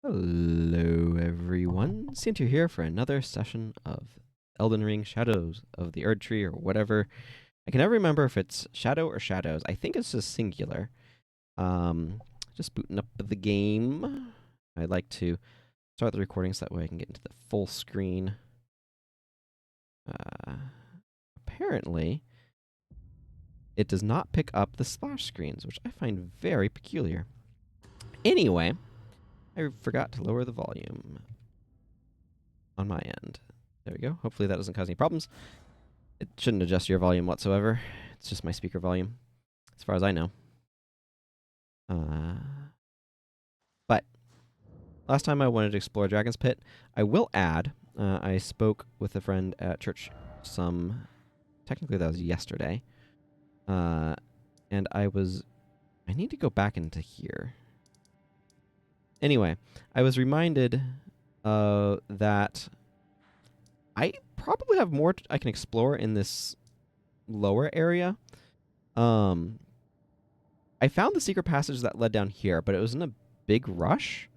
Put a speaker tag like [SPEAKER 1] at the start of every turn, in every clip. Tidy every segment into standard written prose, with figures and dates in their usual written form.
[SPEAKER 1] Hello, everyone. Sintu here for another session of Elden Ring Shadows of the Erdtree or whatever. I can never remember if it's Shadow or Shadows. I think it's just singular. Just booting up the game. I'd like to start the recording so that way I can get into the full screen. Apparently, it does not pick up the splash screens, which I find very peculiar. Anyway, I forgot to lower the volume on my end. There we go. Hopefully that doesn't cause any problems. It shouldn't adjust your volume whatsoever. It's just my speaker volume, as far as I know. But last time I wanted to explore Dragon's Pit. I will add, I spoke with a friend at church technically that was yesterday. And I need to go back into here. Anyway, I was reminded that I probably have more I can explore in this lower area. I found the secret passage that led down here, but it was in a big rush.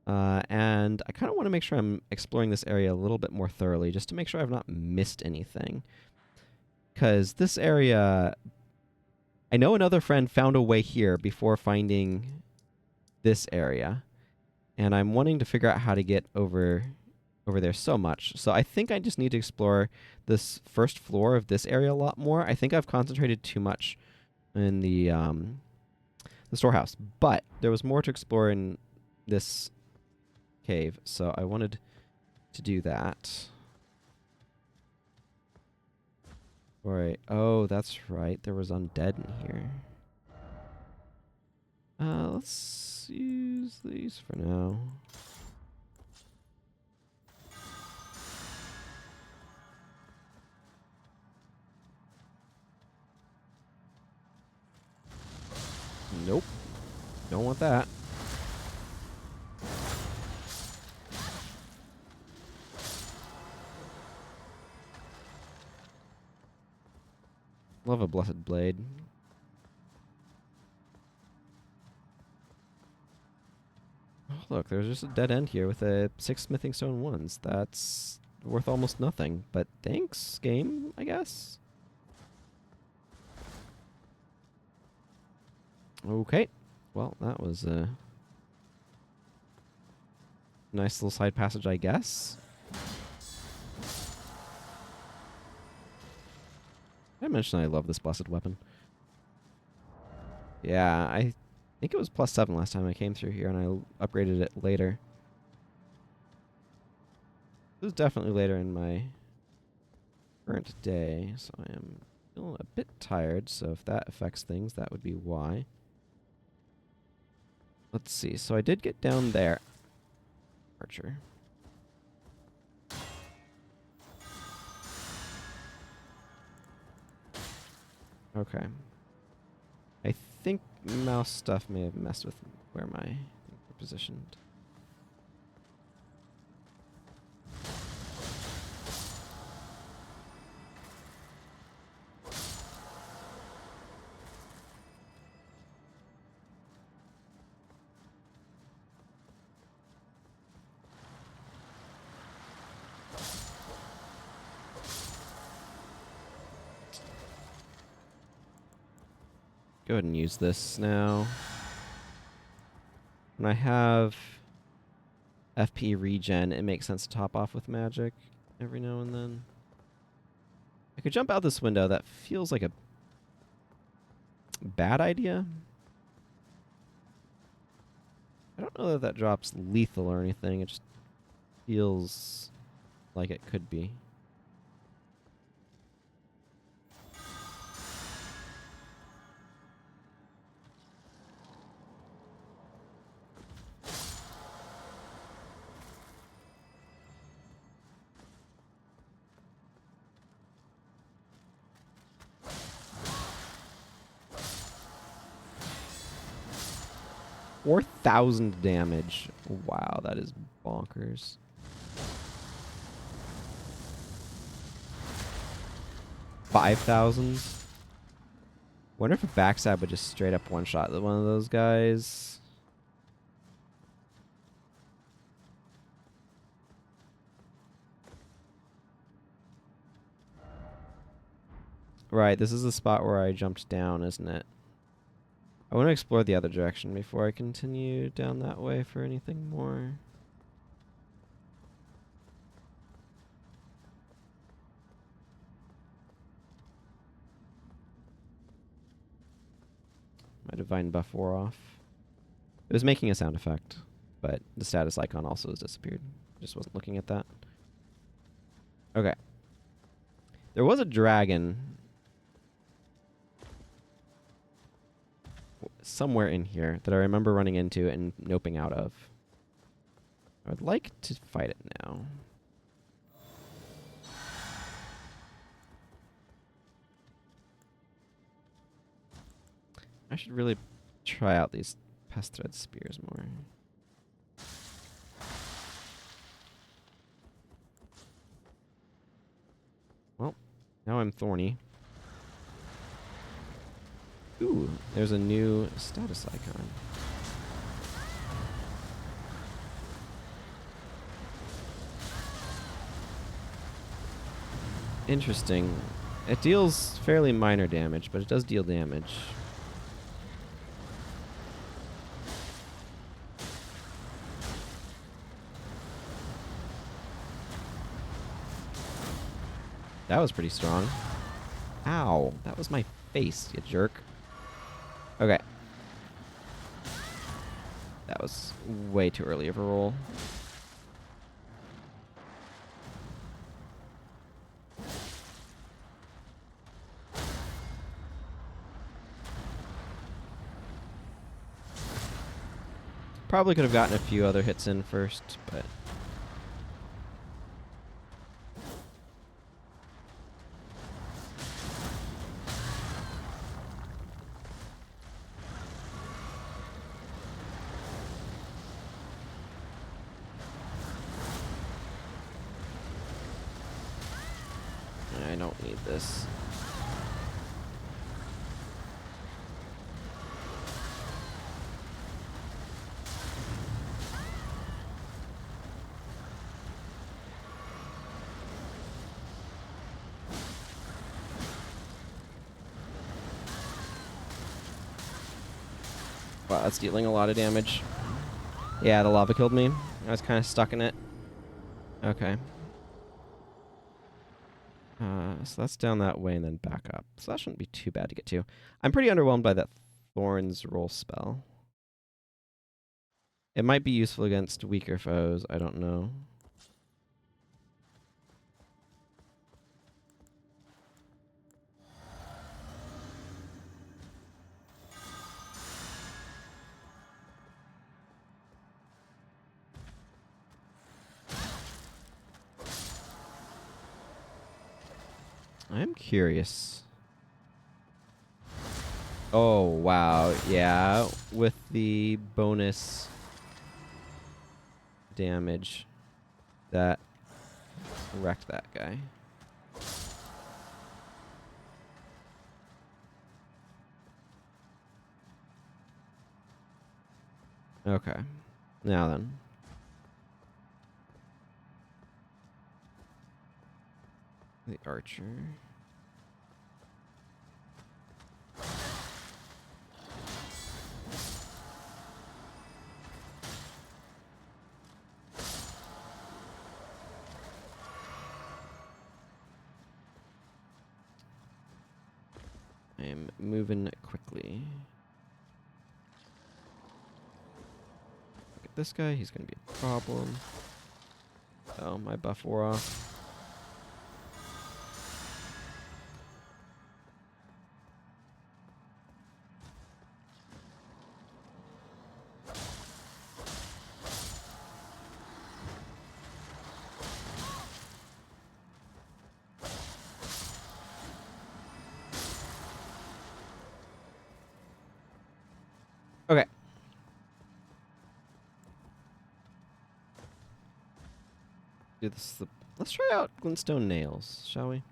[SPEAKER 1] And I kind of want to make sure I'm exploring this area a little bit more thoroughly, just to make sure I've not missed anything. Because this area, I know another friend found a way here before finding this area, and I'm wanting to figure out how to get over there so much. So I think I just need to explore this first floor of this area a lot more. I think I've concentrated too much in the storehouse, but there was more to explore in this cave, so I wanted to do that. Alright. Oh, that's right. There was undead in here. Let's use these for now. Nope. Don't want that. Love a blessed blade. Oh, look, there's just a dead end here with 6 smithing stone ones. That's worth almost nothing. But thanks, game, I guess. Okay. Well, that was a nice little side passage, I guess. I mentioned I love this blessed weapon. Yeah, I think it was +7 last time I came through here, and I upgraded it later. It was definitely later in my current day, so I am feeling a bit tired, so if that affects things, that would be why. Let's see, so I did get down there. Archer. Okay. I think mouse stuff may have messed with where my things were positioned. Go ahead and use this now. When I have FP regen, it makes sense to top off with magic every now and then. I could jump out this window. That feels like a bad idea. I don't know that that drops lethal or anything. It just feels like it could be. $4,000 damage. Wow, that is bonkers. $5,000. Wonder if a backstab would just straight up one shot one of those guys. Right, this is the spot where I jumped down, isn't it? I want to explore the other direction before I continue down that way for anything more. My divine buff wore off. It was making a sound effect, but the status icon also has disappeared. Just wasn't looking at that. Okay. There was a dragon somewhere in here that I remember running into and noping out of. I would like to fight it now. I should really try out these pest thread spears more. Well, now I'm thorny. Ooh, there's a new status icon. Interesting. It deals fairly minor damage, but it does deal damage. That was pretty strong. Ow, that was my face, you jerk. Okay. That was way too early of a roll. Probably could have gotten a few other hits in first, but... I don't need this. Wow, that's dealing a lot of damage. Yeah, the lava killed me. I was kind of stuck in it. Okay. So that's down that way and then back up. So that shouldn't be too bad to get to. I'm pretty underwhelmed by that Thorns roll spell. It might be useful against weaker foes. I don't know. I'm curious. Oh, wow. Yeah, with the bonus damage, that wrecked that guy. Okay. Now then. The archer. I am moving quickly. Look at this guy. He's going to be a problem. Oh, my buff wore off. Okay. Do this. Let's try out glintstone nails, shall we?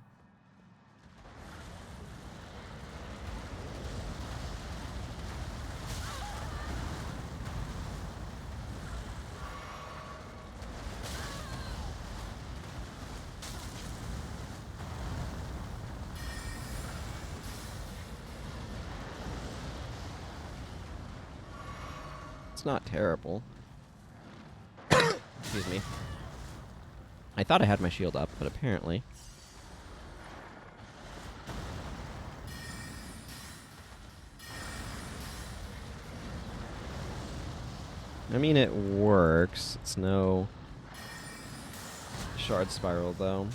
[SPEAKER 1] It's not terrible. Excuse me. I thought I had my shield up, but apparently... I mean, it works. It's no shard spiral, though.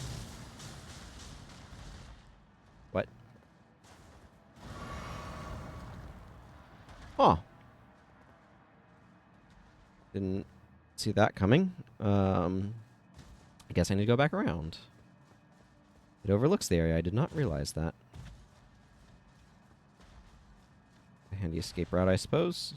[SPEAKER 1] What? Huh. Didn't see that coming. I guess I need to go back around. It overlooks the area. I did not realize that. A handy escape route, I suppose.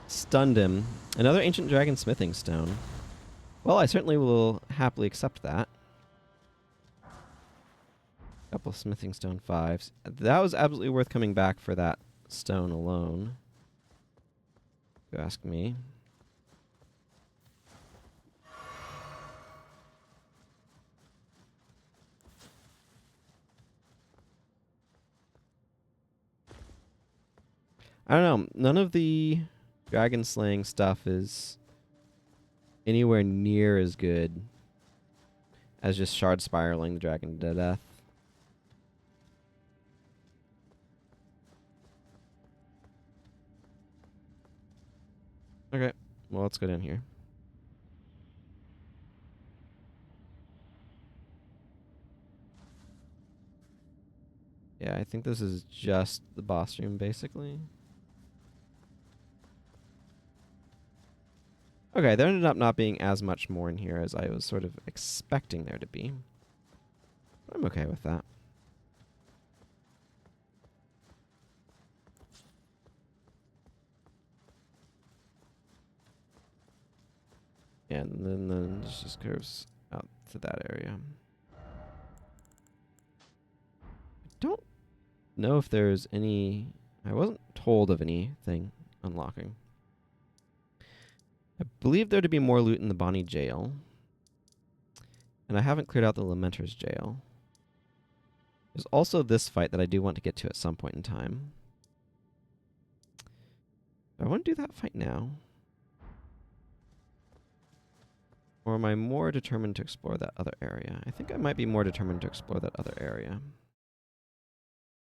[SPEAKER 1] Stunned him. Another ancient dragon smithing stone. Well, I certainly will happily accept that. Couple smithing stone 5s. That was absolutely worth coming back for that stone alone. If you ask me. I don't know. None of the dragon slaying stuff is anywhere near as good as just shard spiraling the dragon to death. Okay, well, let's go down here. Yeah, I think this is just the boss room, basically. Okay, there ended up not being as much more in here as I was sort of expecting there to be. But I'm okay with that. And then this just curves out to that area. I don't know if there's any... I wasn't told of anything unlocking. I believe there to be more loot in the Bonnie jail. And I haven't cleared out the Lamenter's jail. There's also this fight that I do want to get to at some point in time. I want to do that fight now. Or am I more determined to explore that other area? I think I might be more determined to explore that other area.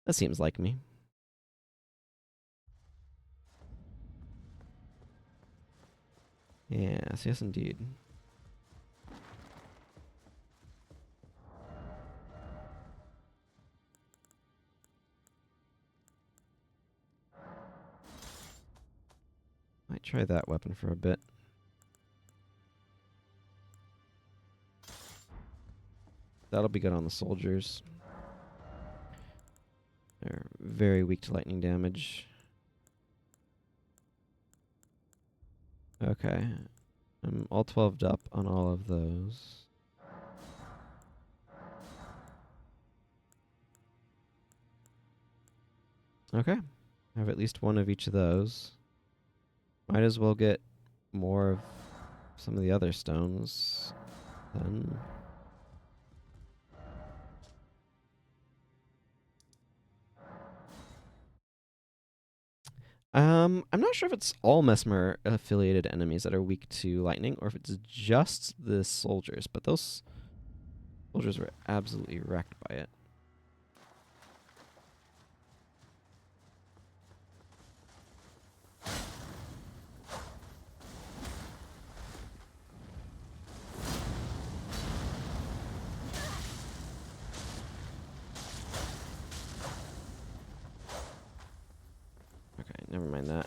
[SPEAKER 1] That seems like me. Yes, yes indeed. Might try that weapon for a bit. That'll be good on the soldiers. They're very weak to lightning damage. Okay. I'm all 12'd up on all of those. Okay. I have at least one of each of those. Might as well get more of some of the other stones then. I'm not sure if it's all Mesmer affiliated enemies that are weak to lightning or if it's just the soldiers, but those soldiers were absolutely wrecked by it. Okay, never mind that.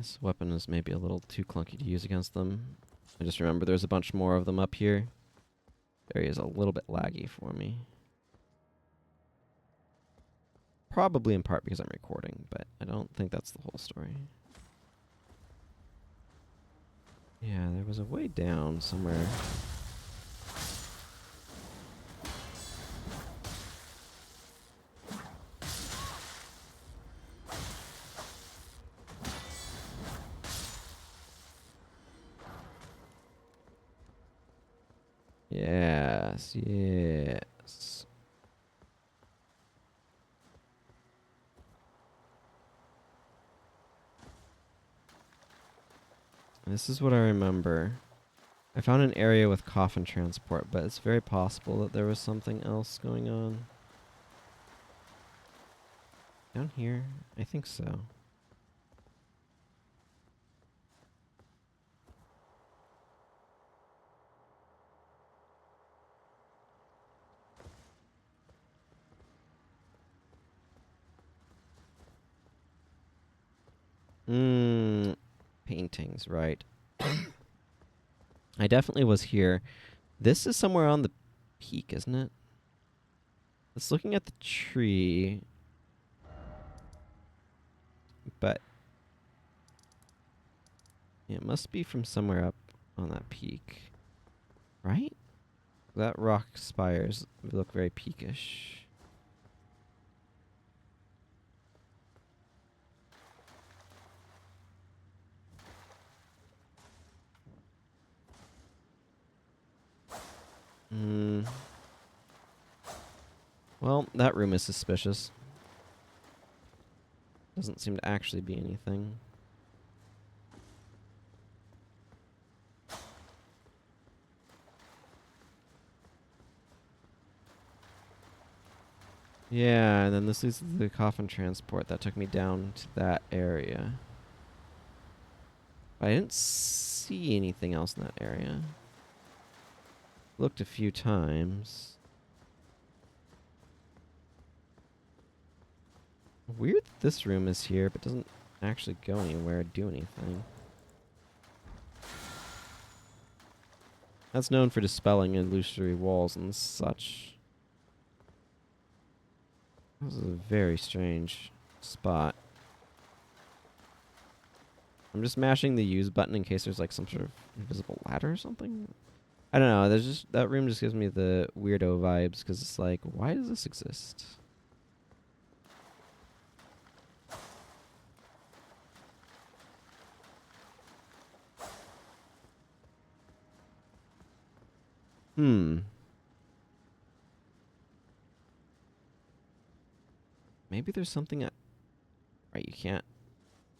[SPEAKER 1] This weapon is maybe a little too clunky to use against them. I just remember there's a bunch more of them up here. Area is a little bit laggy for me. Probably in part because I'm recording, but I don't think that's the whole story. Yeah, there was a way down somewhere. Yes, yes. This is what I remember. I found an area with coffin transport, but it's very possible that there was something else going on. Down here? I think so. Paintings, right. I definitely was here. This is somewhere on the peak, isn't it? It's looking at the tree, but it must be from somewhere up on that peak, right? That rock spires look very peakish. Well, that room is suspicious. Doesn't seem to actually be anything. Yeah, and then this is the coffin transport that took me down to that area. I didn't see anything else in that area. Looked a few times. Weird that this room is here, but doesn't actually go anywhere or do anything. That's known for dispelling illusory walls and such. This is a very strange spot. I'm just mashing the use button in case there's like some sort of invisible ladder or something. I don't know. There's just that room just gives me the weirdo vibes because it's like, why does this exist? Maybe there's something right, you can't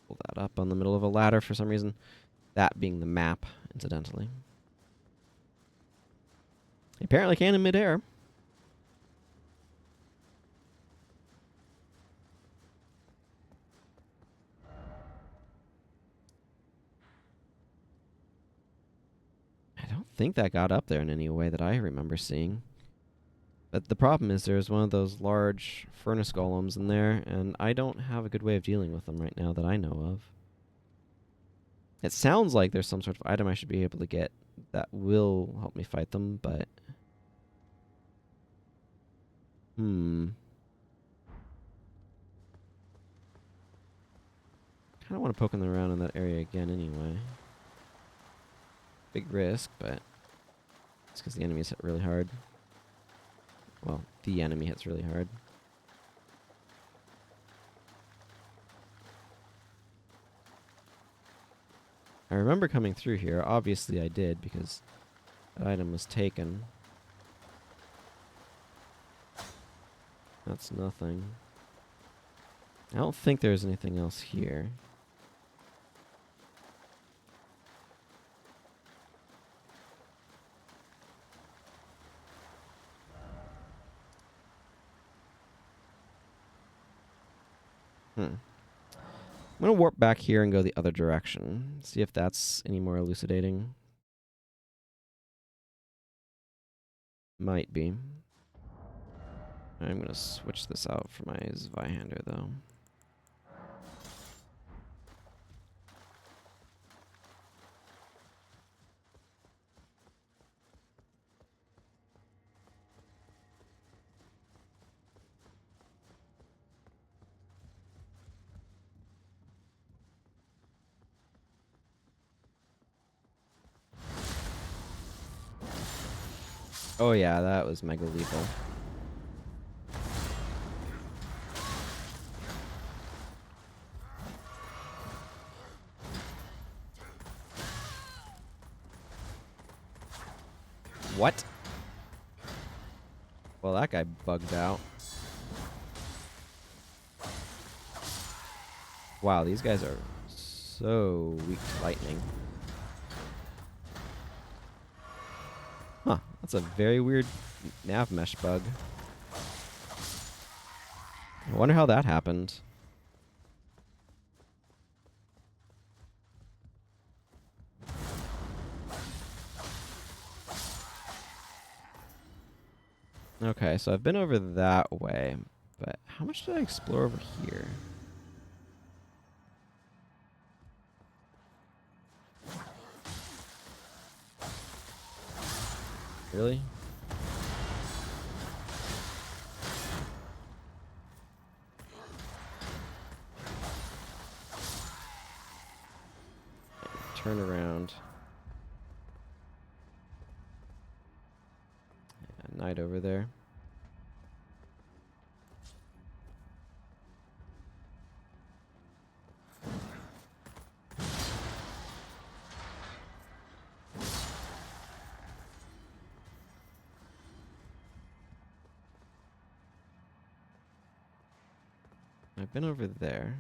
[SPEAKER 1] pull that up on the middle of a ladder for some reason. That being the map, incidentally. You apparently can in midair. I don't think that got up there in any way that I remember seeing. But the problem is there's one of those large furnace golems in there, and I don't have a good way of dealing with them right now that I know of. It sounds like there's some sort of item I should be able to get that will help me fight them, but... Kind of want to poke around in that area again anyway. Big risk, but it's because the enemies hit really hard. Well, the enemy hits really hard. I remember coming through here. Obviously I did, because that item was taken. That's nothing. I don't think there's anything else here. I'm going to warp back here and go the other direction. See if that's any more elucidating. Might be. I'm going to switch this out for my Zweihander, though. Oh yeah, that was mega lethal. What? Well, that guy bugged out. Wow, these guys are so weak to lightning. Huh, that's a very weird nav mesh bug. I wonder how that happened. Okay, so I've been over that way, but how much did I explore over here? Really? Turn around. Yeah, knight over there. I've been over there.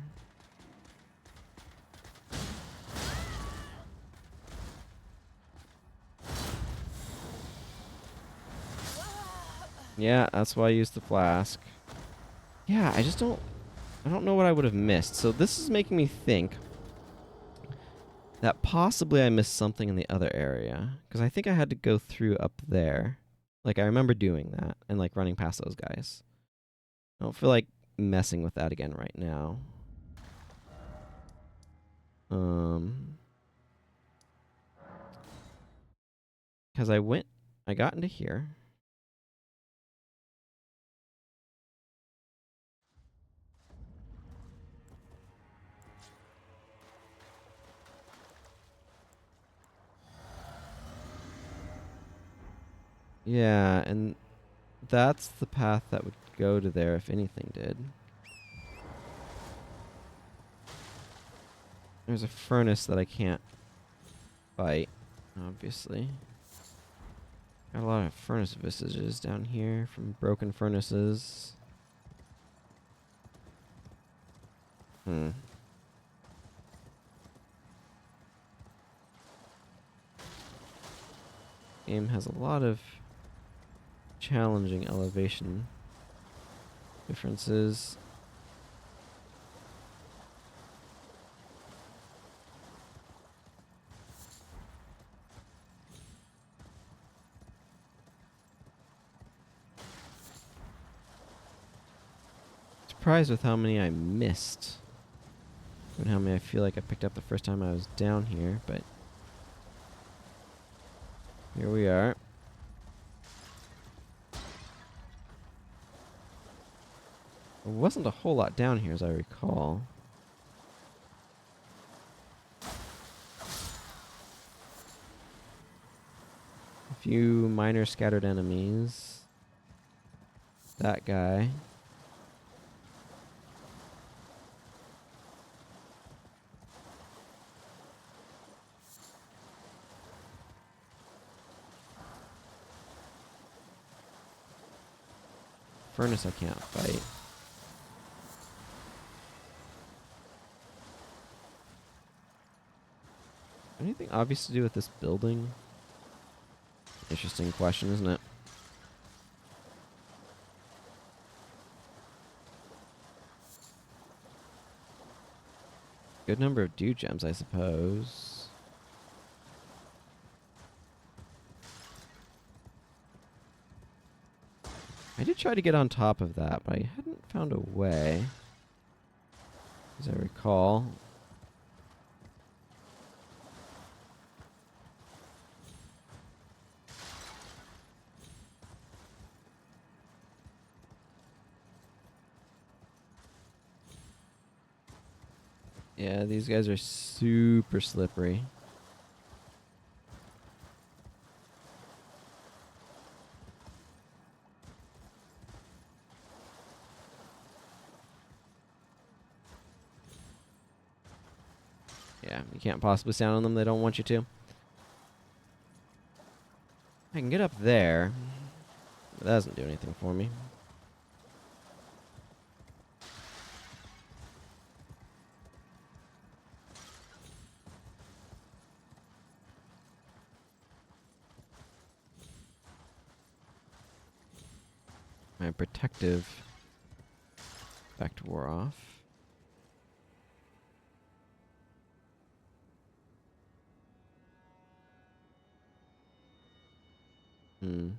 [SPEAKER 1] Yeah, that's why I used the flask. Yeah, I don't know what I would have missed. So this is making me think that possibly I missed something in the other area. Because I think I had to go through up there. Like, I remember doing that and, like, running past those guys. I don't feel like messing with that again right now. Because I got into here. Yeah, and that's the path that would go to there if anything did. There's a furnace that I can't fight, obviously. Got a lot of furnace vestiges down here from broken furnaces. Game has a lot of challenging elevation differences. Surprised with how many I missed. And how many I feel like I picked up the first time I was down here, but here we are. There wasn't a whole lot down here as I recall. A few minor scattered enemies. That guy. Furnace I can't fight. Anything obvious to do with this building? Interesting question, isn't it? Good number of dew gems, I suppose. I did try to get on top of that, but I hadn't found a way, as I recall. Yeah, these guys are super slippery. Yeah, you can't possibly stand on them. They don't want you to. I can get up there. But that doesn't do anything for me. My protective effect wore off. Hmm.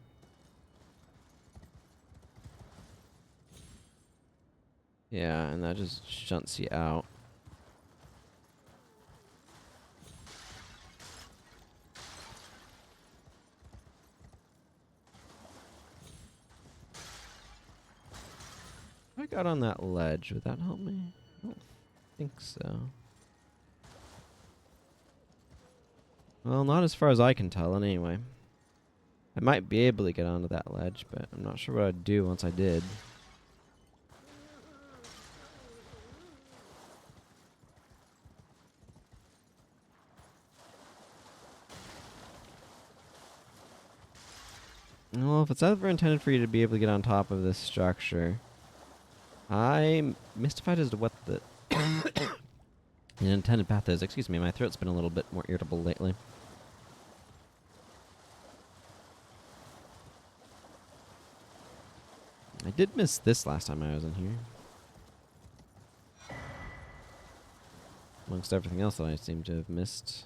[SPEAKER 1] Yeah, and that just shunts you out. If I got on that ledge, would that help me? I don't think so. Well, not as far as I can tell, anyway. I might be able to get onto that ledge, but I'm not sure what I'd do once I did. Well, if it's ever intended for you to be able to get on top of this structure, I'm mystified as to what the intended path is. Excuse me, my throat's been a little bit more irritable lately. I did miss this last time I was in here. Amongst everything else that I seem to have missed.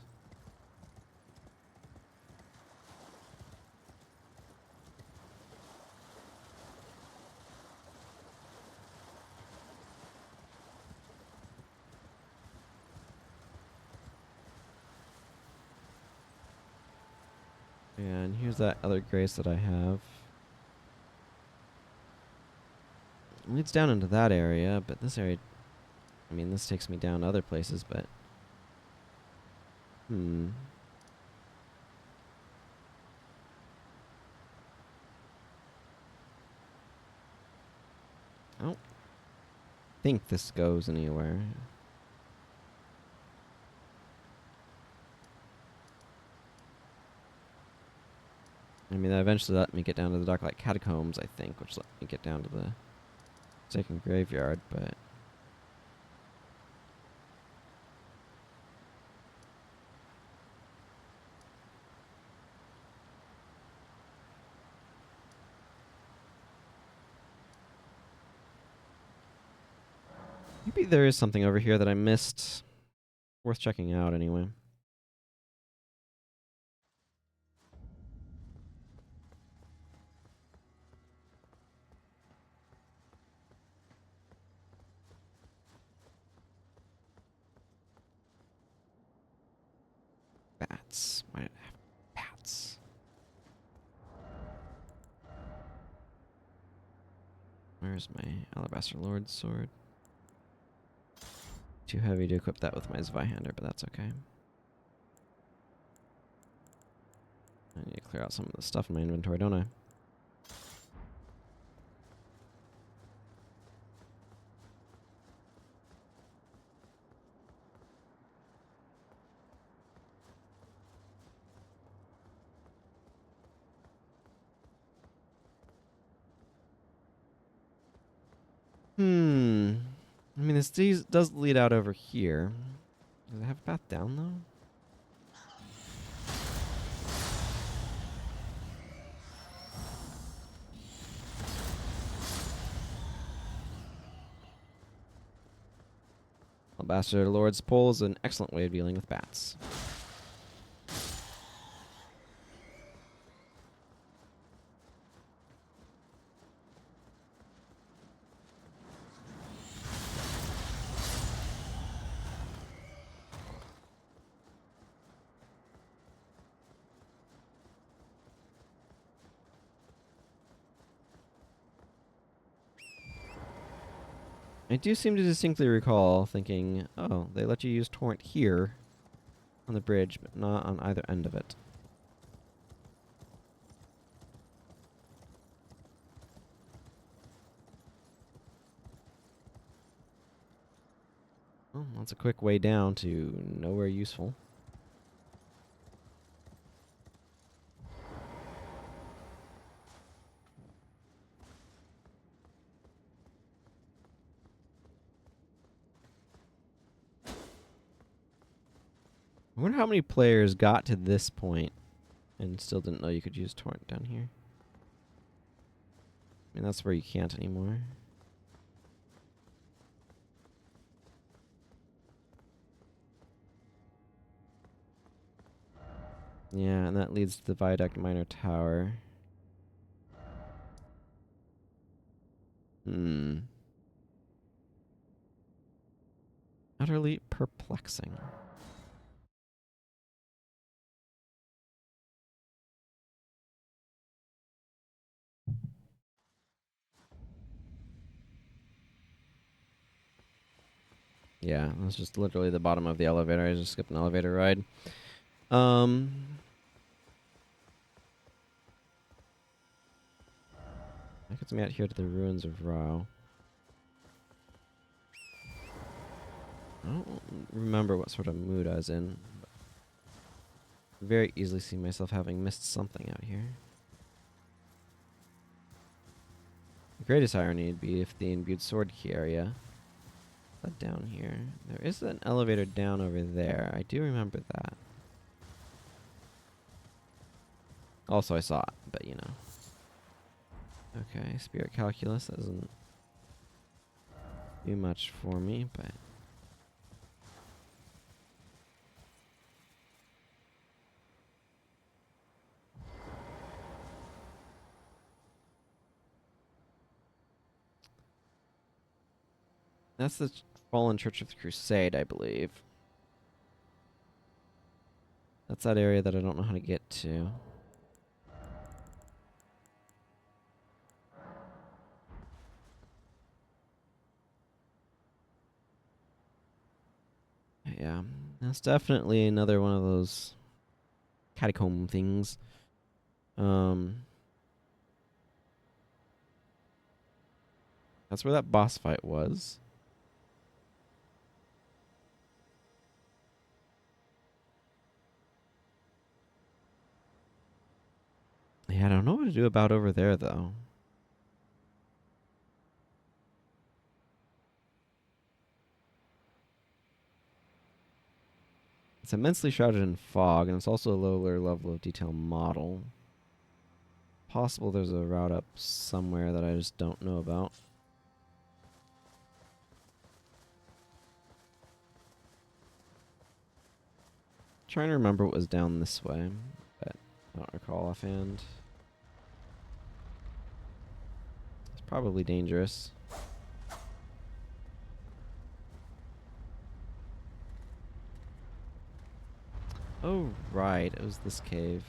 [SPEAKER 1] And here's that other grace that I have. It leads down into that area, but this area... I mean, this takes me down to other places, but... I don't think this goes anywhere. I mean, that eventually let me get down to the Darklight Catacombs, I think, which let me get down to the second graveyard, but... maybe there is something over here that I missed. Worth checking out, anyway. Bats. Why did I have bats? Where's my Alabaster Lord's sword? Too heavy to equip that with my Zweihander, but that's okay. I need to clear out some of the stuff in my inventory, don't I? I mean, this does lead out over here. Does it have a path down, though? Alabaster Lord's Pole is an excellent way of dealing with bats. I do seem to distinctly recall thinking, oh, they let you use Torrent here on the bridge, but not on either end of it. Well, that's a quick way down to nowhere useful. I wonder how many players got to this point and still didn't know you could use torrent down here. I mean, that's where you can't anymore. Yeah, and that leads to the Viaduct Minor Tower. Utterly perplexing. Yeah, that's just literally the bottom of the elevator. I just skipped an elevator ride. That gets me out here to the ruins of Rao. I don't remember what sort of mood I was in. But very easily see myself having missed something out here. The greatest irony would be if the imbued sword key area led down here. There is an elevator down over there. I do remember that. Also, I saw it, but you know. Okay, Spirit Calculus doesn't do much for me, but... That's the Fallen Church of the Crusade, I believe. That's that area that I don't know how to get to. Yeah, that's definitely another one of those catacomb things. That's where that boss fight was. Yeah, I don't know what to do about over there, though. It's immensely shrouded in fog, and it's also a lower level of detail model. Possible there's a route up somewhere that I just don't know about. Trying to remember what was down this way, but I don't recall offhand. It's probably dangerous. Oh, right. It was this cave.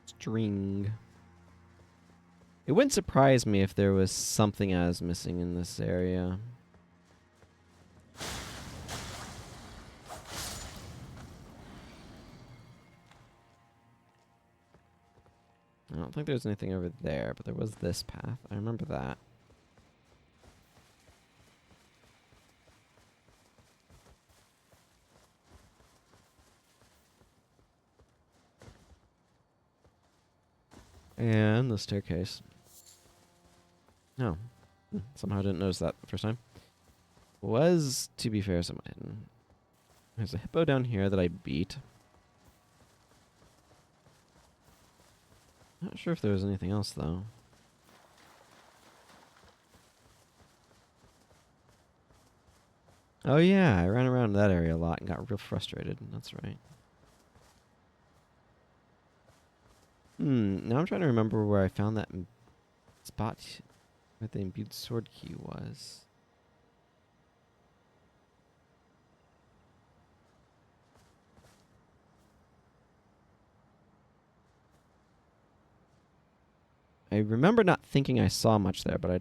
[SPEAKER 1] String. It wouldn't surprise me if there was something I was missing in this area. I don't think there's anything over there, but there was this path. I remember that. And the staircase. No. Somehow I didn't notice that the first time. Was, to be fair, somewhat hidden. There's a hippo down here that I beat. Not sure if there was anything else, though. Oh yeah, I ran around that area a lot and got real frustrated. That's right. Now I'm trying to remember where I found that spot where the imbued sword key was. I remember not thinking I saw much there, but I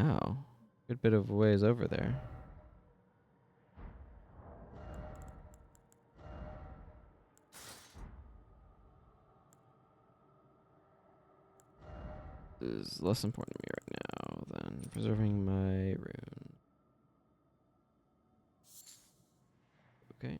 [SPEAKER 1] Oh, good bit of ways over there. This is less important to me right now than preserving my rune. Okay.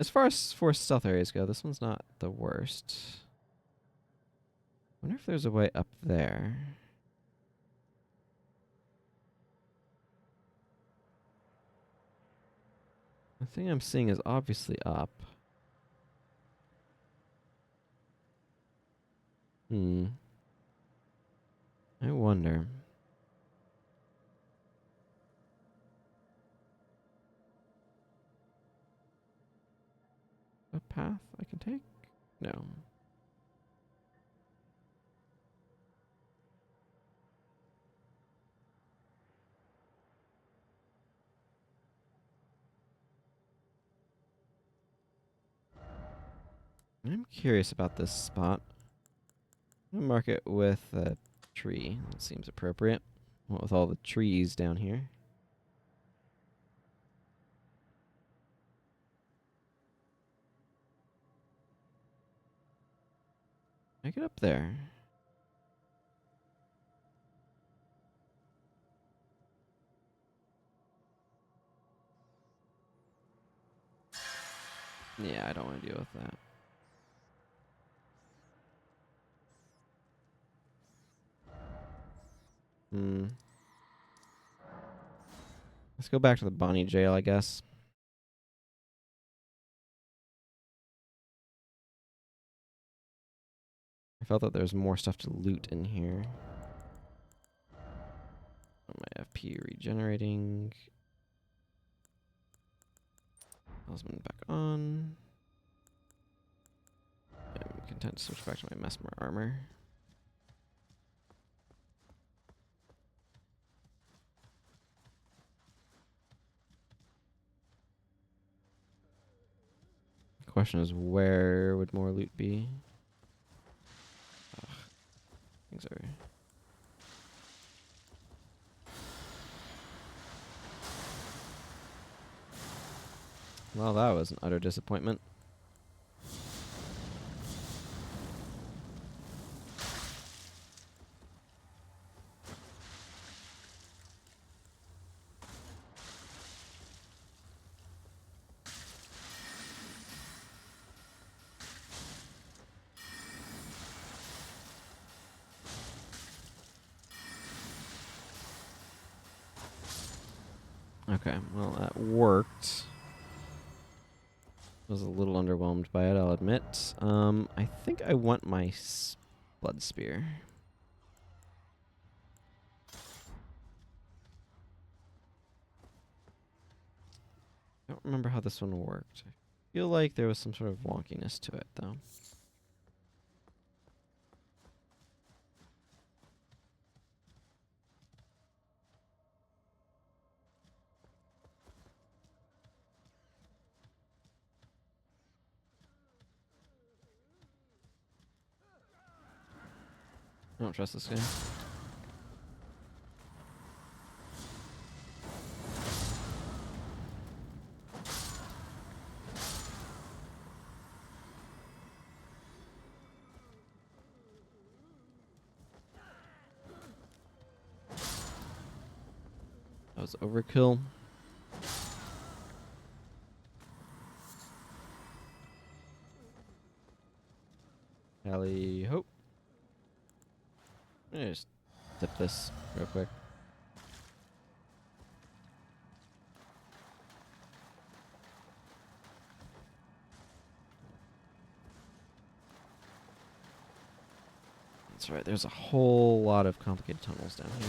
[SPEAKER 1] As far as forest stealth areas go, this one's not the worst. I wonder if there's a way up there. The thing I'm seeing is obviously up. I wonder. A path I can take? No. I'm curious about this spot. I'm gonna mark it with a tree. That seems appropriate. What with all the trees down here. I get up there. Yeah, I don't want to deal with that. Let's go back to the Bonnie jail, I guess. I felt that there's more stuff to loot in here. My FP regenerating. Talisman back on. I'm content to switch back to my Mesmer armor. The question is, where would more loot be? Ugh, things are... Well, that was an utter disappointment. Okay, well, that worked. I was a little underwhelmed by it, I'll admit. I think I want my blood spear. I don't remember how this one worked. I feel like there was some sort of wonkiness to it, though. I don't trust this guy. That was overkill. Tally ho. Let me just tip this real quick. That's right, there's a whole lot of complicated tunnels down here.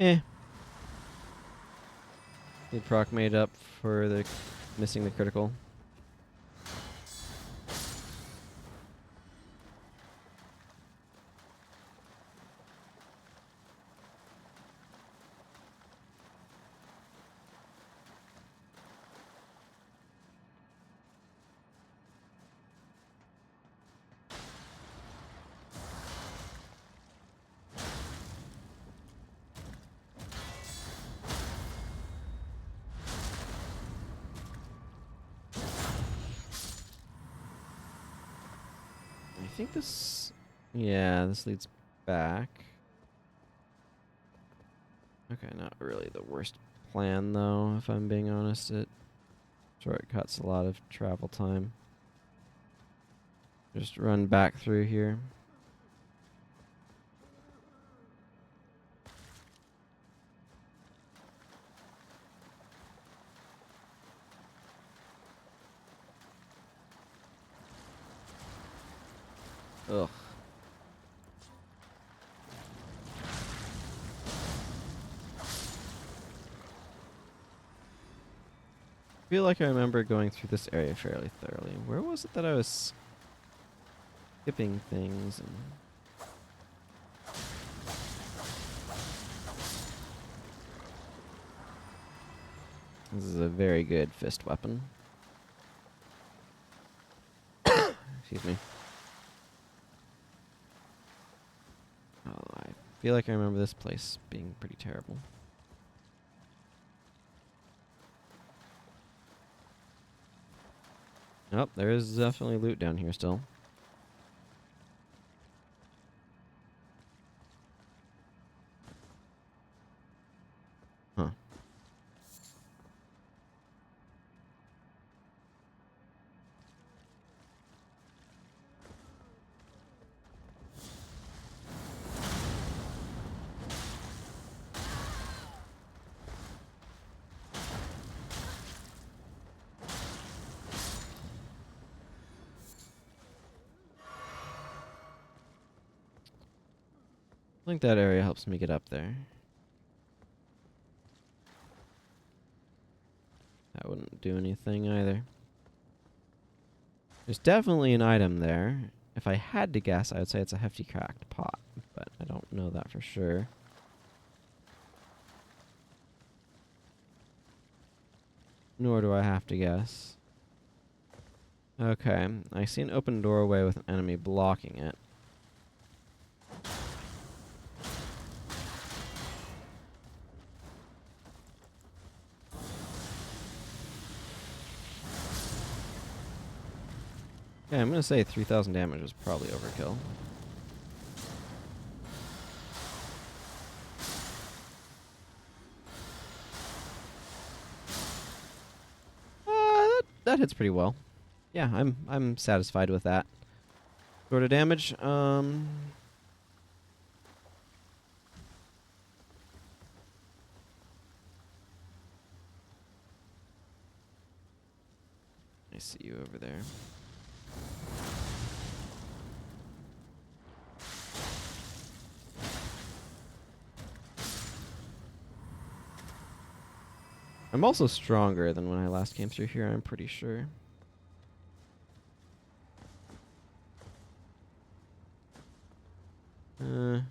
[SPEAKER 1] Eh. The proc made up for the missing the critical. I think this... Yeah, this leads back. Okay, not really the worst plan, though, if I'm being honest. It shortcuts a lot of travel time. Just run back through here. Ugh. I feel like I remember going through this area fairly thoroughly. Where was it that I was skipping things and... This is a very good fist weapon. Excuse me. Oh, I feel like I remember this place being pretty terrible. Oh, there is definitely loot down here still. Huh. I think that area helps me get up there. That wouldn't do anything either. There's definitely an item there. If I had to guess, I would say it's a hefty cracked pot, but I don't know that for sure. Nor do I have to guess. Okay, I see an open doorway with an enemy blocking it. Yeah, I'm gonna say 3,000 damage was probably overkill. That hits pretty well. Yeah, I'm satisfied with that sort of damage. I see you over there. I'm also stronger than when I last came through here, I'm pretty sure. I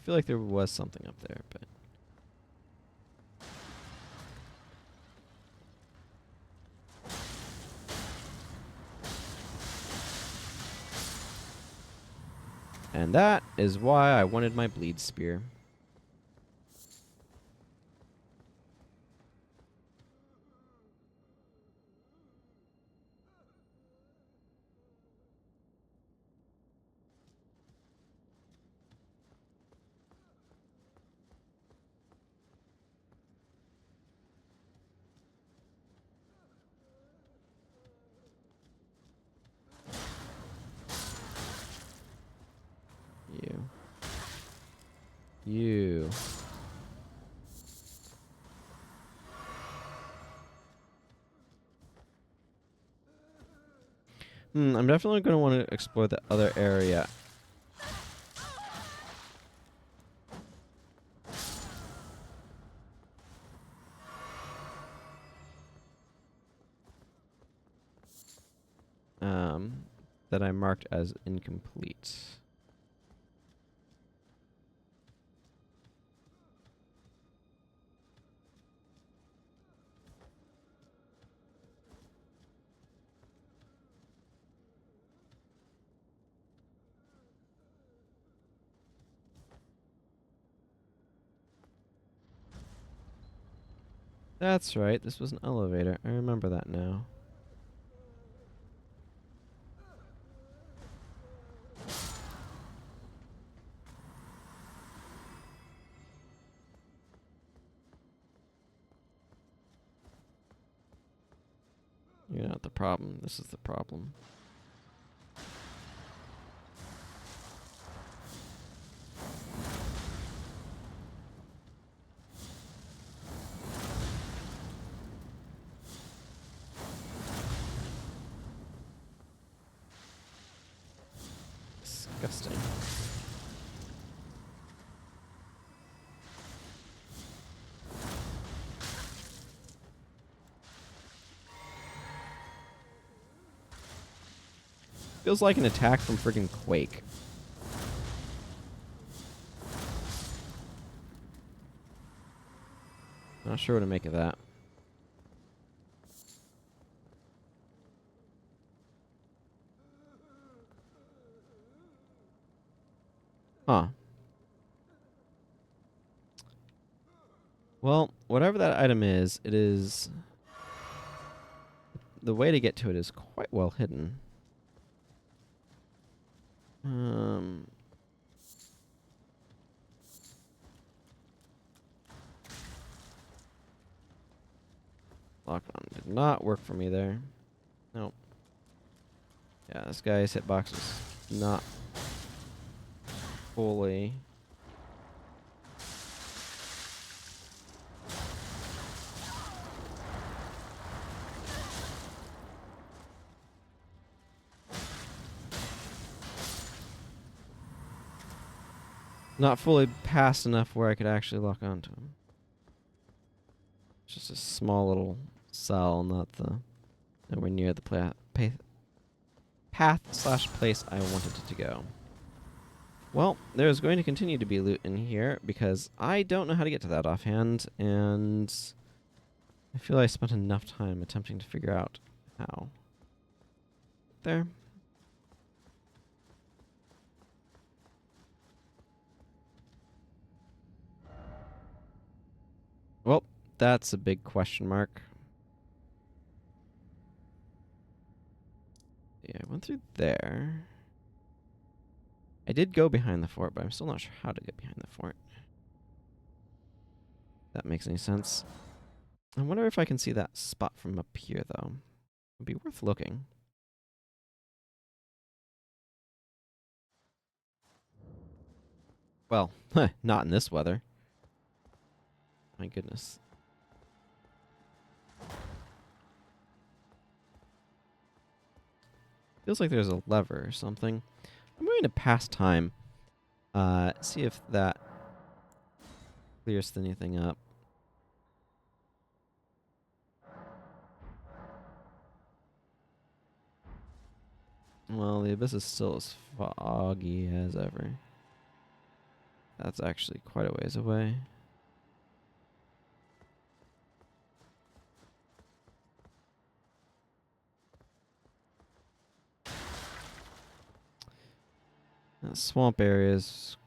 [SPEAKER 1] feel like there was something up there, but... And that is why I wanted my bleed spear. You. I'm definitely going to want to explore the other area. that I marked as incomplete. That's right, this was an elevator. I remember that now. You're not the problem. This is the problem. Disgusting. Feels like an attack from friggin' Quake. Not sure what to make of that. Huh. Well, whatever that item is, it is... The way to get to it is quite well hidden. Lockdown did not work for me there. Nope. Yeah, this guy's hitbox is not fully... Not fully passed enough where I could actually lock onto him. It's just a small little cell, not the... Nowhere near the path/place I wanted it to go. Well, there's going to continue to be loot in here because I don't know how to get to that offhand, and I feel I spent enough time attempting to figure out how. There. Well, that's a big question mark. Yeah, I went through there. I did go behind the fort, but I'm still not sure how to get behind the fort. If that makes any sense. I wonder if I can see that spot from up here, though. It'd be worth looking. Well, not in this weather. My goodness. Feels like there's a lever or something. I'm going to pass time. See if that clears anything up. Well, the abyss is still as foggy as ever. That's actually quite a ways away. That swamp area is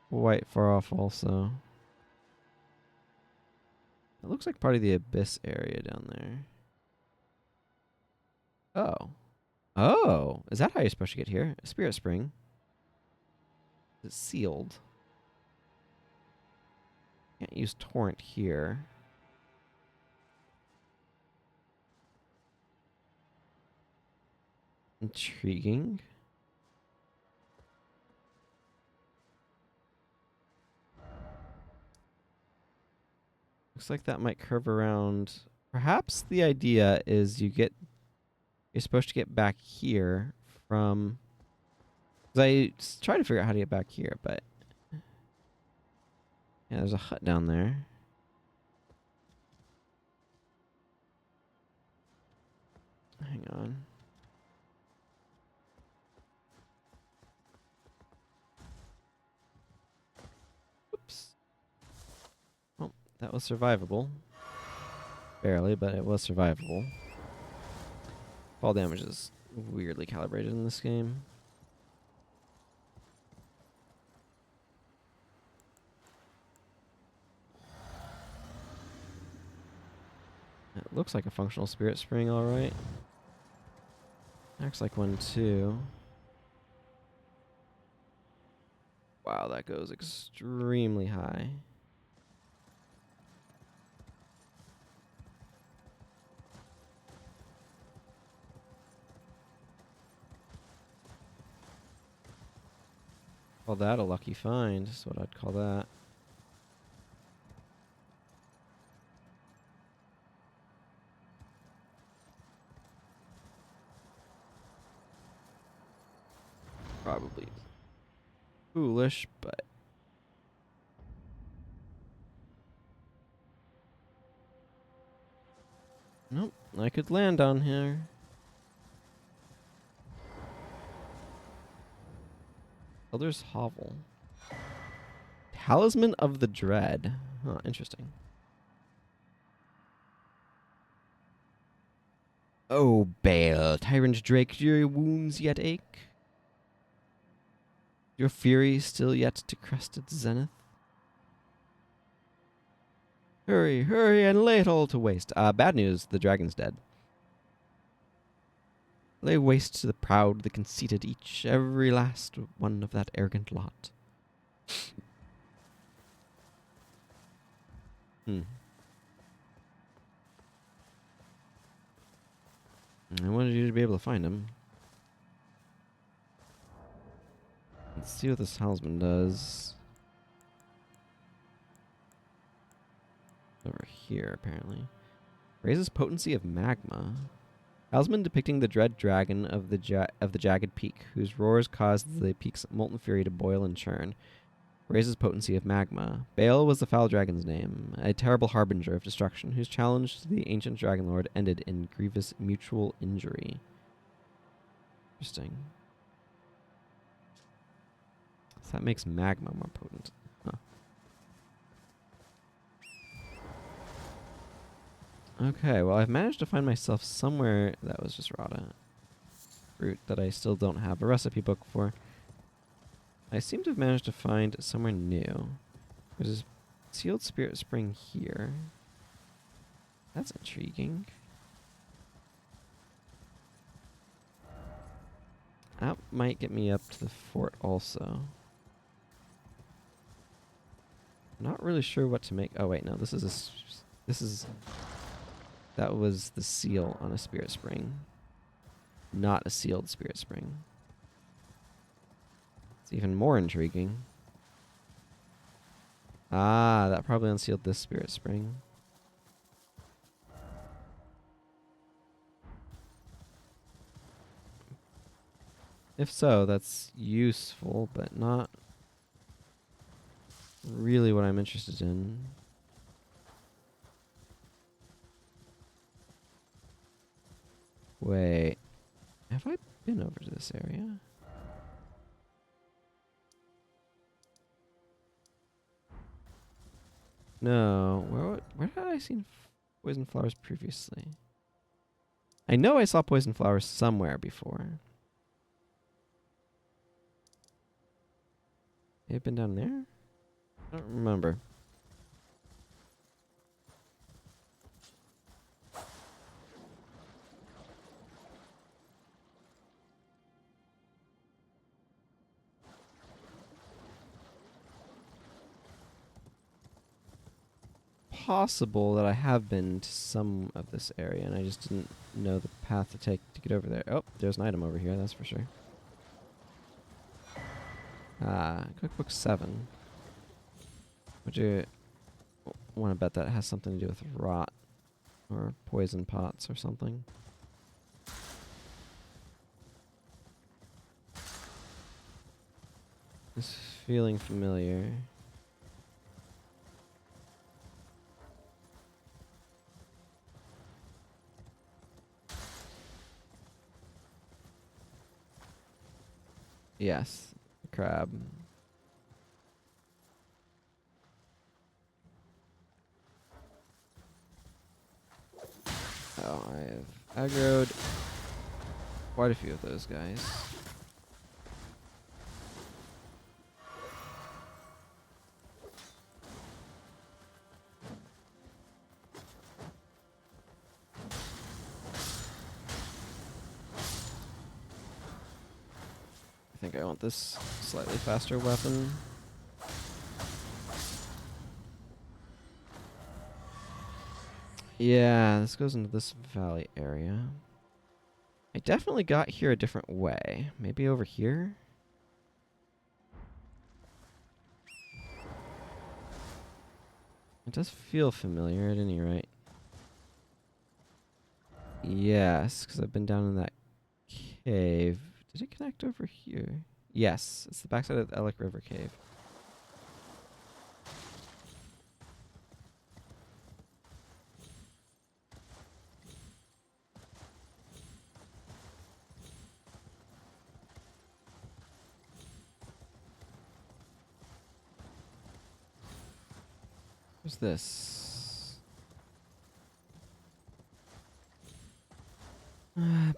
[SPEAKER 1] quite far off also. It looks like part of the abyss area down there. Oh. Oh! Is that how you're supposed to get here? A spirit spring. It's sealed. Can't use torrent here. Intriguing. Looks like that might curve around. Perhaps the idea is you're supposed to get back here from... Because I tried to figure out how to get back here, but... Yeah, there's a hut down there. Hang on. that was survivable. Barely, but it was survivable. Fall damage is weirdly calibrated in this game. It looks like a functional spirit spring, alright. Acts like one too. Wow, that goes extremely high. Call that a lucky find, is what I'd call that. Probably foolish, but nope, I could land on here. Elder's Hovel. Talisman of the Dread. Huh, interesting. Oh, Bale, tyrant Drake, do your wounds yet ache? Your fury still yet to crested zenith? Hurry, hurry, and lay it all to waste. Bad news, the dragon's dead. Lay waste to the proud, the conceited, each, every last one of that arrogant lot. I wanted you to be able to find him. Let's see what this talisman does. Over here, apparently. Raises potency of magma. Talisman depicting the dread dragon of the jagged peak, whose roars cause the peak's molten fury to boil and churn. Raises potency of magma. Baal was the foul dragon's name, a terrible harbinger of destruction, whose challenge to the ancient dragon lord ended in grievous mutual injury. Interesting. So that makes magma more potent. Huh. Okay, well, I've managed to find myself somewhere that was just rata fruit that I still don't have a recipe book for. I seem to have managed to find somewhere new. There's a sealed spirit spring here. That's intriguing. That might get me up to the fort also. Not really sure what to make. Oh wait, no, this is that was the seal on a spirit spring, not a sealed spirit spring. It's even more intriguing. Ah, that probably unsealed this spirit spring. If so, that's useful, but not really what I'm interested in. Wait, have I been over to this area? No. Where had I seen poison flowers previously? I know I saw poison flowers somewhere before. They've been down there? I don't remember. Possible that I have been to some of this area and I just didn't know the path to take to get over there. Oh, there's an item over here, that's for sure. Cookbook 7. Would you want to bet that has something to do with rot or poison pots or something? This feeling familiar. Yes, crab. go. I've aggroed quite a few of those guys. I think I want this slightly faster weapon. Yeah, this goes into this valley area. I definitely got here a different way. Maybe over here? It does feel familiar at any rate. Yes, because I've been down in that cave. Did it connect over here? Yes, it's the backside of the Elec River Cave. What's this?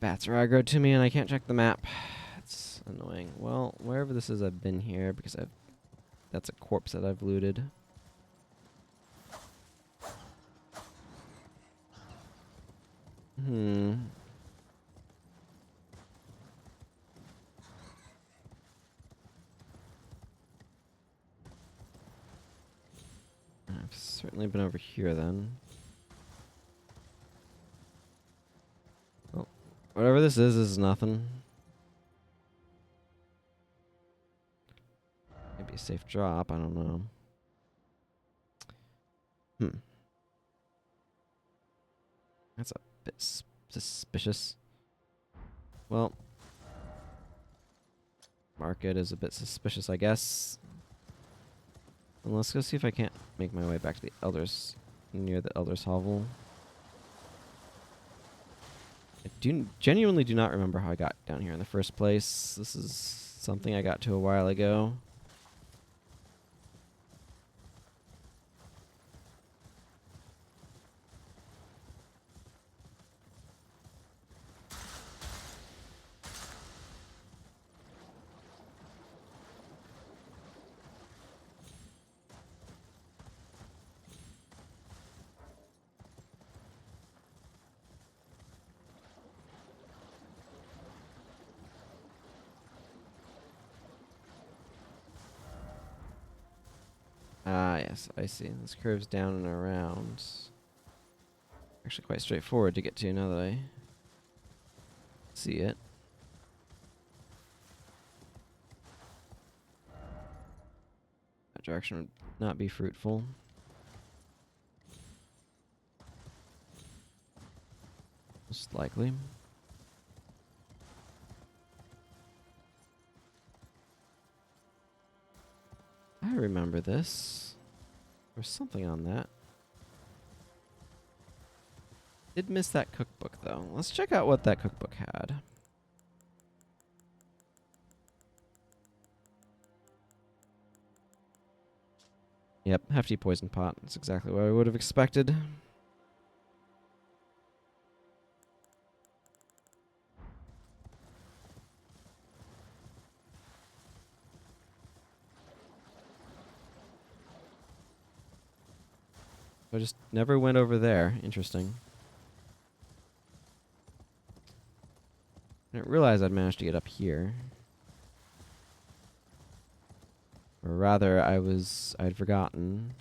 [SPEAKER 1] Bats are aggroed to me and I can't check the map. It's annoying. Well, wherever this is, I've been here because that's a corpse that I've looted. I've certainly been over here then. Oh, whatever this is nothing. Maybe a safe drop, I don't know. That's a bit suspicious. Well, market is a bit suspicious, I guess. And let's go see if I can't make my way back to the Elders, near the Elders Hovel. I genuinely do not remember how I got down here in the first place. This is something I got to a while ago. Ah, yes, I see. This curves down and around. Actually quite straightforward to get to now that I see it. That direction would not be fruitful. Most likely. I remember this. There's something on that. Did miss that cookbook though. Let's check out what that cookbook had. Yep, hefty poison pot. That's exactly what I would have expected. I just never went over there. Interesting. I didn't realize I'd managed to get up here. Or rather, I'd forgotten.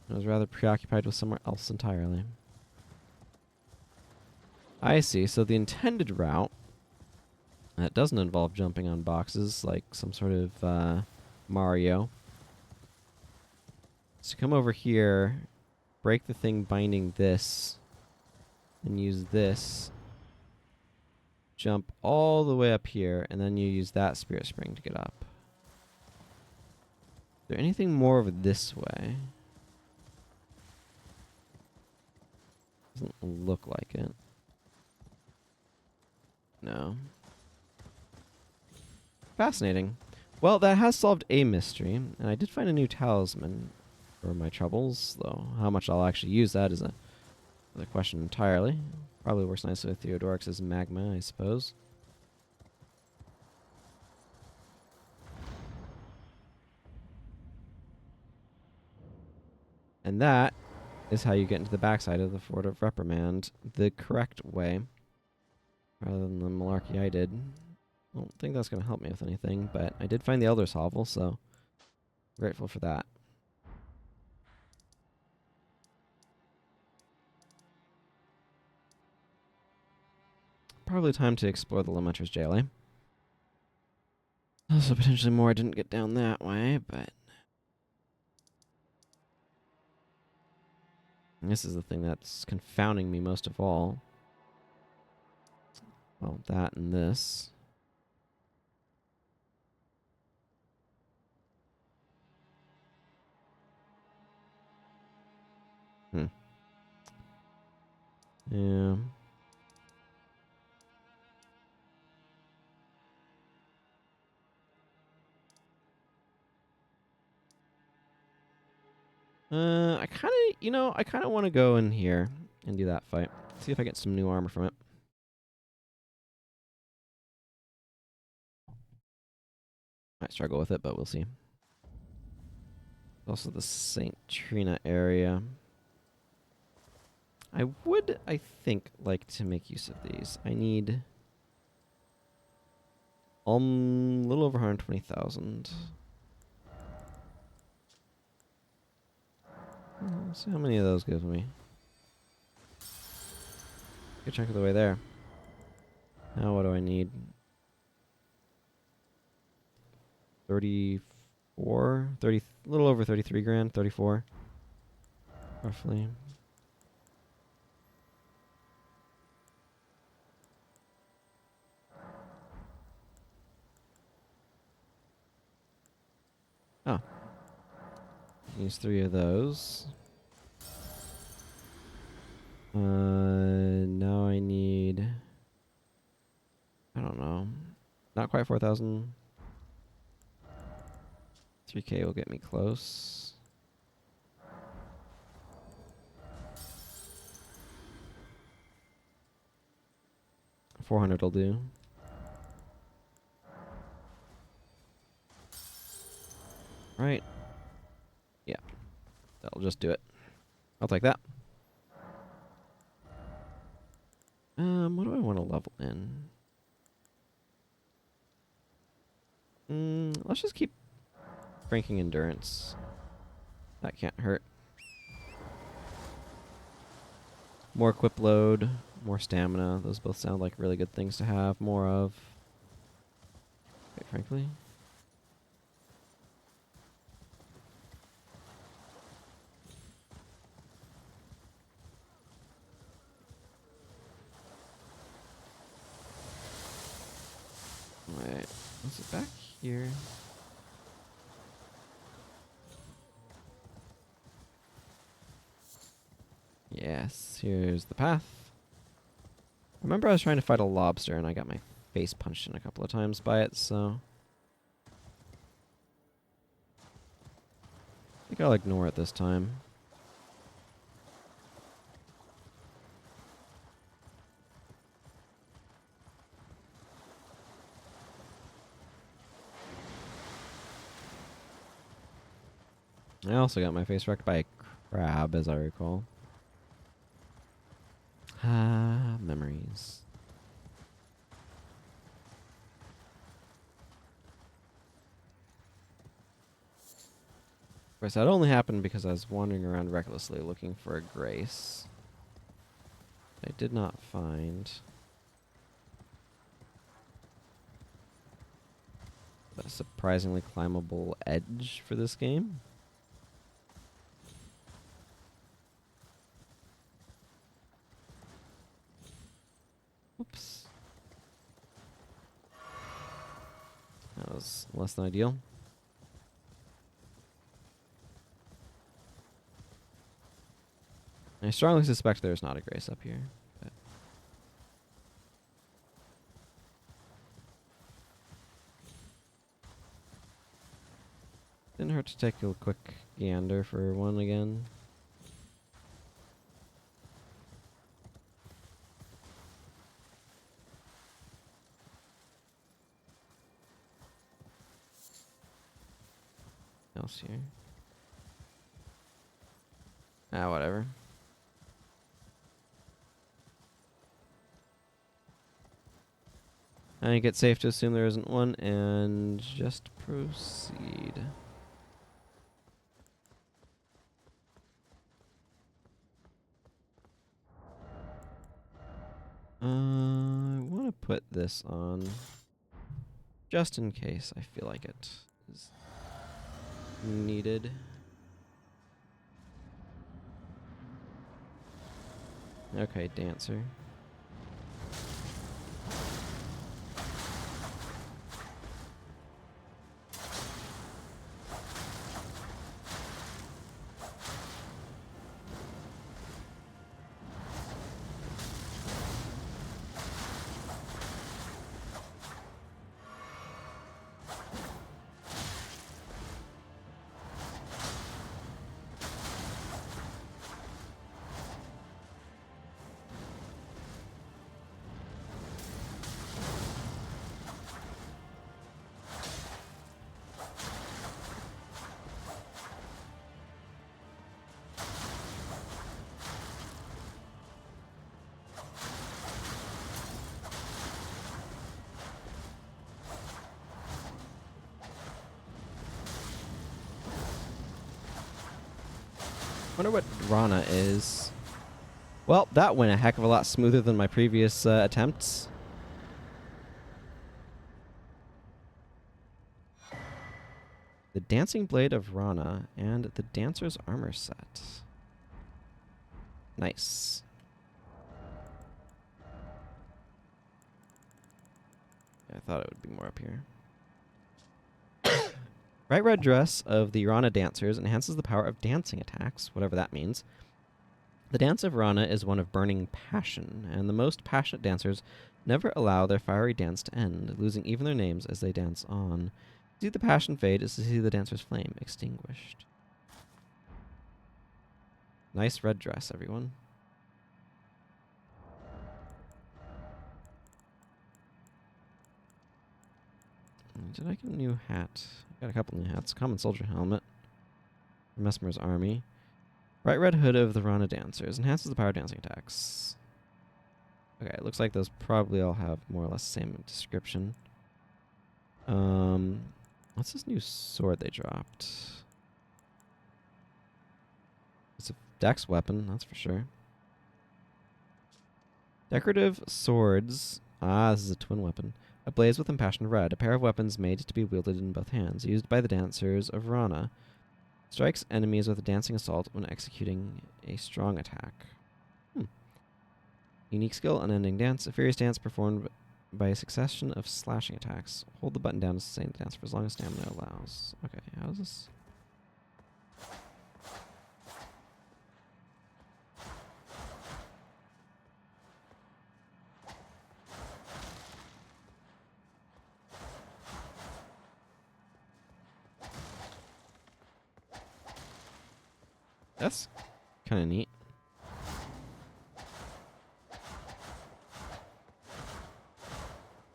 [SPEAKER 1] I was rather preoccupied with somewhere else entirely. I see. So the intended route, that doesn't involve jumping on boxes like some sort of Mario. So come over here, break the thing binding this, and use this. Jump all the way up here, and then you use that spirit spring to get up. Is there anything more over this way? Doesn't look like it. No. Fascinating. Well, that has solved a mystery, and I did find a new talisman for my troubles, though how much I'll actually use that is The question entirely. Probably works nicely with Theodorix's magma, I suppose. And that is how you get into the backside of the Fort of Reprimand the correct way, rather than the malarkey I did. I don't think that's going to help me with anything, but I did find the Elder's Hovel, so grateful for that. Probably time to explore the Lamenter's Jail, eh? Also, potentially more I didn't get down that way, but this is the thing that's confounding me most of all. Well, that and this. Yeah. I kind of, I kind of want to go in here and do that fight. See if I get some new armor from it. Might struggle with it, but we'll see. Also the St. Trina area. I would, I think, like to make use of these. I need a little over 120,000. Let's see how many of those gives me. Good chunk of the way there. Now what do I need? 34? 30, a little over 33 grand, 34. Roughly. Oh. Use 3 of those. Now I need... I don't know. Not quite 4,000. 3K will get me close. $400 will do. Right. Yeah. That'll just do it. I'll take that. What do I want to level in? Let's just keep cranking endurance. That can't hurt. More equip load, more stamina. Those both sound like really good things to have more of. Quite frankly. Alright. Was it back here? Yes, here's the path. Remember I was trying to fight a lobster and I got my face punched in a couple of times by it, so... I think I'll ignore it this time. I also got my face wrecked by a crab, as I recall. Ah, memories. Of course, that only happened because I was wandering around recklessly looking for a grace. I did not find a surprisingly climbable edge for this game. Oops. That was less than ideal. I strongly suspect there's not a grace up here. But didn't hurt to take a quick gander for one again. else here. Ah, whatever. I think it's safe to assume there isn't one, and just proceed. I want to put this on just in case I feel like it is needed. Okay, dancer. Wonder what Rana is. Well, that went a heck of a lot smoother than my previous attempts. The Dancing Blade of Rana and the Dancer's Armor Set. Nice. I thought it would be more up here. Bright red dress of the Rana dancers enhances the power of dancing attacks, whatever that means. The dance of Rana is one of burning passion, and the most passionate dancers never allow their fiery dance to end, losing even their names as they dance on. To see the passion fade is to see the dancer's flame extinguished. Nice red dress, everyone. Did I get a new hat? I got a couple new hats. Common soldier helmet. Mesmer's army. Bright red hood of the Rana dancers. Enhances the power of dancing attacks. Okay, it looks like those probably all have more or less the same description. What's this new sword they dropped? It's a dex weapon, that's for sure. Decorative swords. Ah, this is a twin weapon. Ablaze with impassioned red, a pair of weapons made to be wielded in both hands, used by the dancers of Rana. Strikes enemies with a dancing assault when executing a strong attack. Unique skill, unending dance. A furious dance performed by a succession of slashing attacks. Hold the button down to sustain the dance for as long as stamina allows. Okay, how is this? That's kind of neat.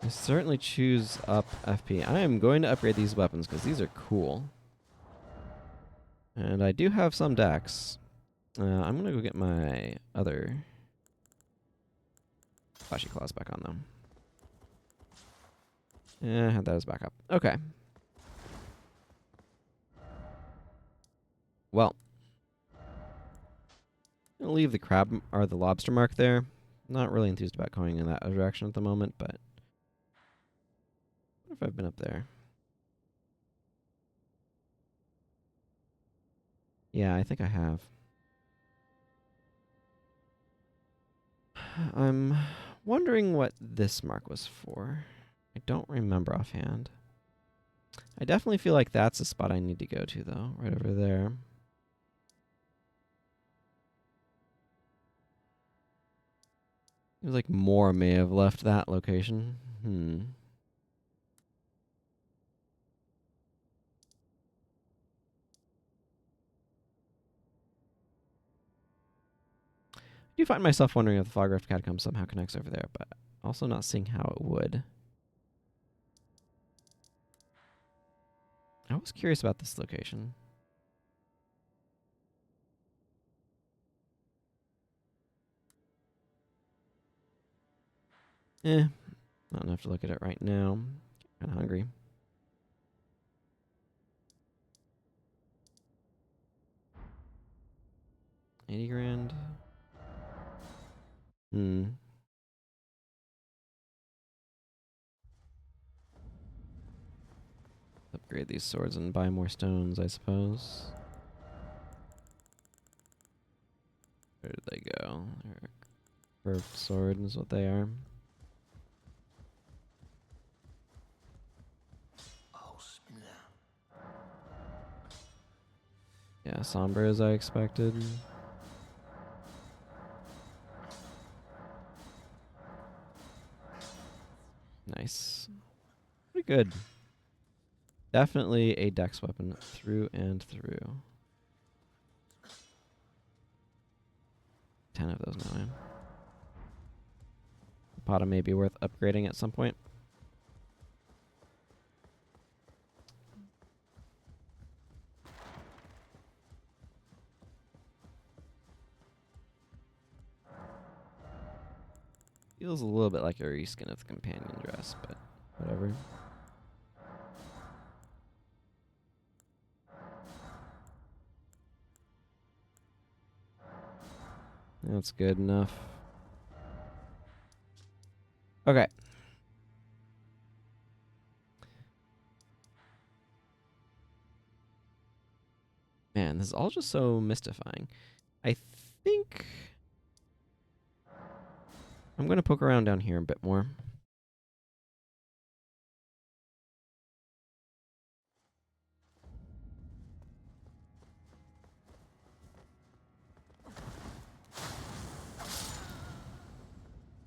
[SPEAKER 1] I certainly choose up FP. I am going to upgrade these weapons because these are cool. And I do have some dex. I'm going to go get my other flashy claws back on, though. Yeah, I had that as backup. Okay. Well. I'm going to leave the crab or the lobster mark there. Not really enthused about going in that direction at the moment, but what if I've been up there? Yeah, I think I have. I'm wondering what this mark was for. I don't remember offhand. I definitely feel like that's the spot I need to go to, though, right over there. It was like more may have left that location. I do find myself wondering if the Fog Rift Catacomb somehow connects over there, but also not seeing how it would. I was curious about this location. Not enough to look at it right now. Kind of hungry. $80,000. Upgrade these swords and buy more stones, I suppose. Where did they go? They're curved sword is what they are. Yeah, somber as I expected. Nice. Pretty good. Definitely a dex weapon through and through. 10 of those now. Potta may be worth upgrading at some point. Feels a little bit like a reskin of the companion dress, but whatever. That's good enough. Okay. Man, this is all just so mystifying. I think I'm going to poke around down here a bit more.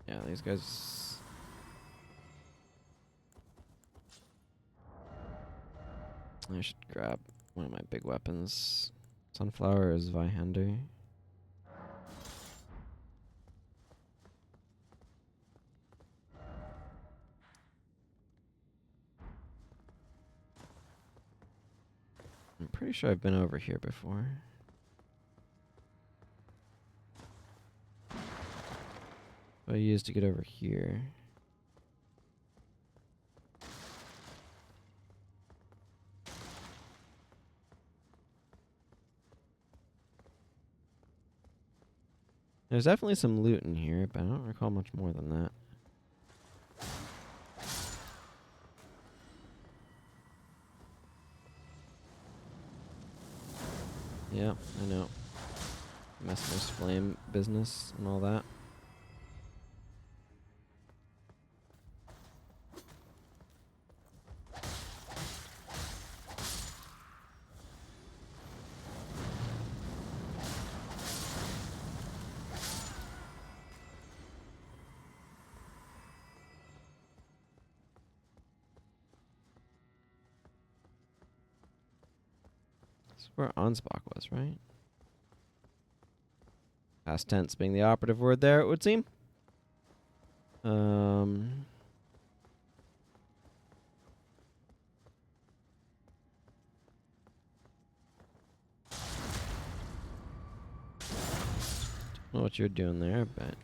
[SPEAKER 1] Yeah, these guys... I should grab one of my big weapons. Sunflower is Vihander. I'm pretty sure I've been over here before. What I used to get over here. There's definitely some loot in here, but I don't recall much more than that. Yeah, I know. Mesmer's flame business and all that. That's where Ansbach was, right? Past tense being the operative word there, it would seem. Don't know what you're doing there, but...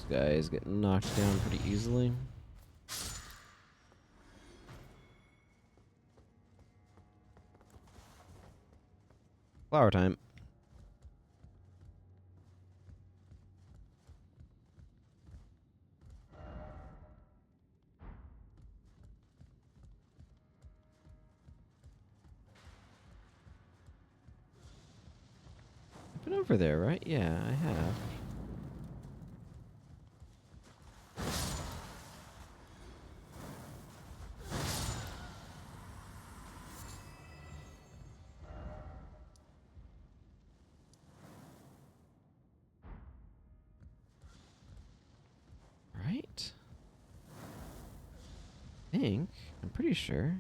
[SPEAKER 1] This guy is getting knocked down pretty easily. Flower time. I've been over there, right? Yeah, I have. think. I'm pretty sure.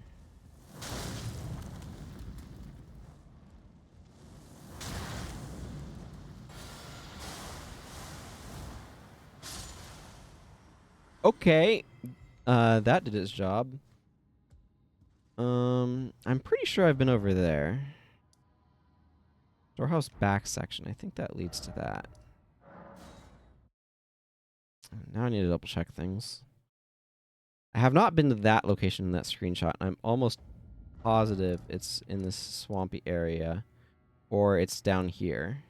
[SPEAKER 1] Okay. That did its job. I'm pretty sure I've been over there. Storehouse back section. I think that leads to that. Now I need to double check things. I have not been to that location in that screenshot. I'm almost positive it's in this swampy area, or it's down here.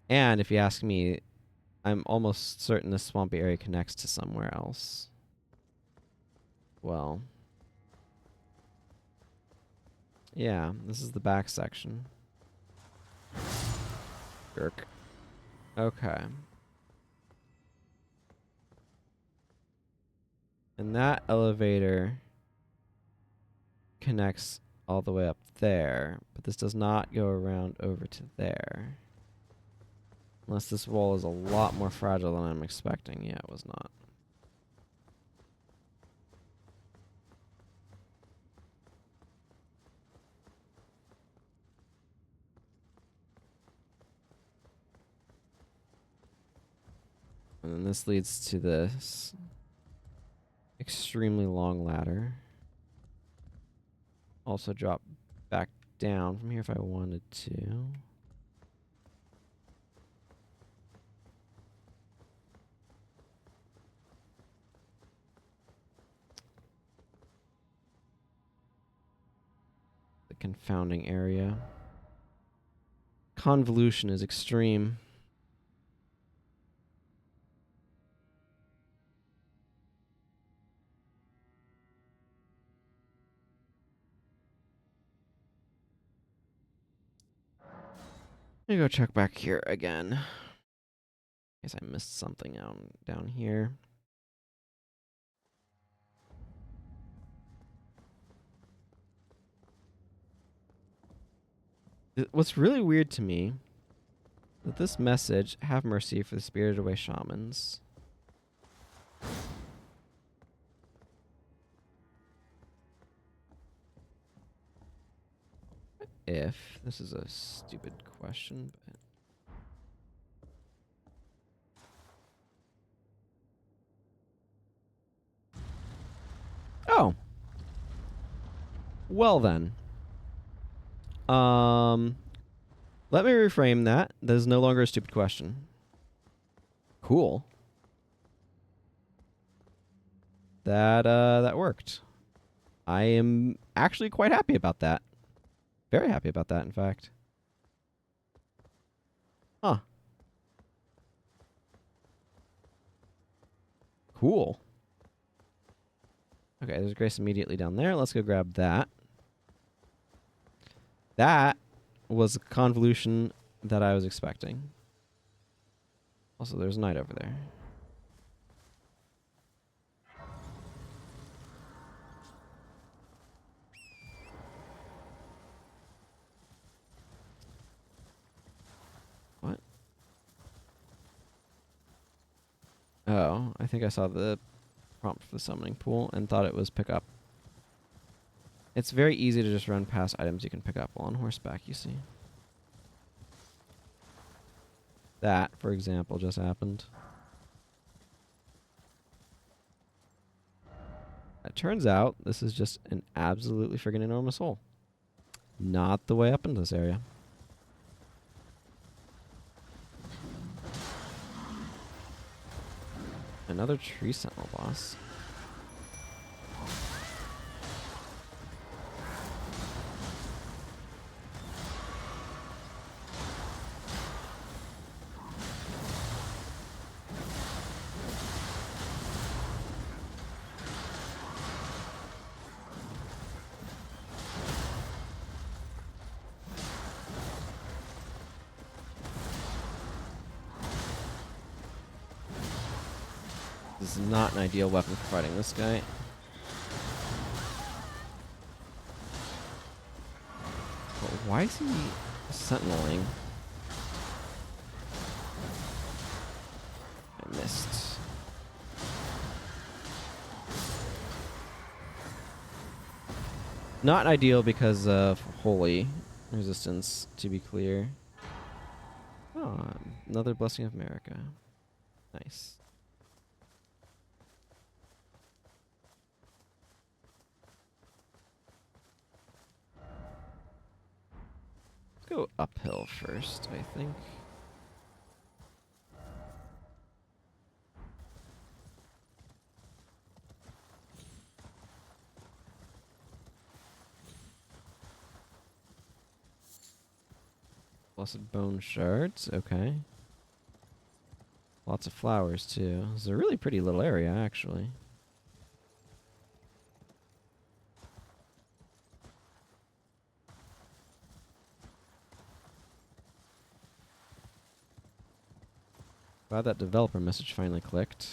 [SPEAKER 1] And if you ask me, I'm almost certain this swampy area connects to somewhere else. Well, yeah, this is the back section. Jerk. Okay. And that elevator connects all the way up there, but this does not go around over to there. Unless this wall is a lot more fragile than I'm expecting. Yeah, it was not. And then this leads to this extremely long ladder. Also drop back down from here if I wanted to. The confounding area. Convolution is extreme. Let me go check back here again. Guess I missed something down here. What's really weird to me that this message, have mercy for the spirited away shamans. If this is a stupid question, but oh, well then, let me reframe that. That is no longer a stupid question. Cool. That worked. I am actually quite happy about that. Very happy about that, in fact. Huh. Cool. Okay, there's Grace immediately down there. Let's go grab that. That was a convolution that I was expecting. Also, there's Knight over there. What? Oh, I think I saw the prompt for the summoning pool and thought it was pick up. It's very easy to just run past items you can pick up while on horseback, you see. That, for example, just happened. It turns out this is just an absolutely friggin' enormous hole. Not the way up into this area. Another tree sentinel boss. This is not an ideal weapon for fighting this guy. But why is he sentineling? I missed. Not ideal because of holy resistance, to be clear. Oh, another blessing of America. Nice. Let's go uphill first, I think. Blessed bone shards, okay. Lots of flowers, too. It's a really pretty little area, actually. Glad that developer message finally clicked.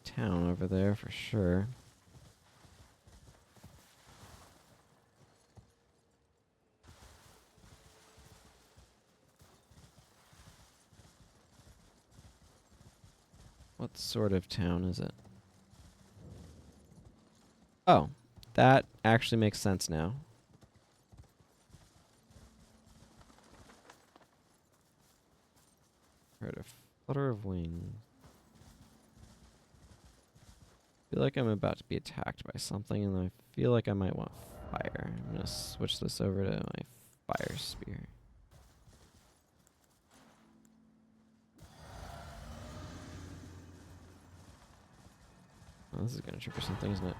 [SPEAKER 1] Town over there for sure. What sort of town is it? Oh, that actually makes sense now. Heard a flutter of wings. Feel like I'm about to be attacked by something, and I feel like I might want fire. I'm gonna switch this over to my fire spear. Oh, this is gonna trigger something, isn't it?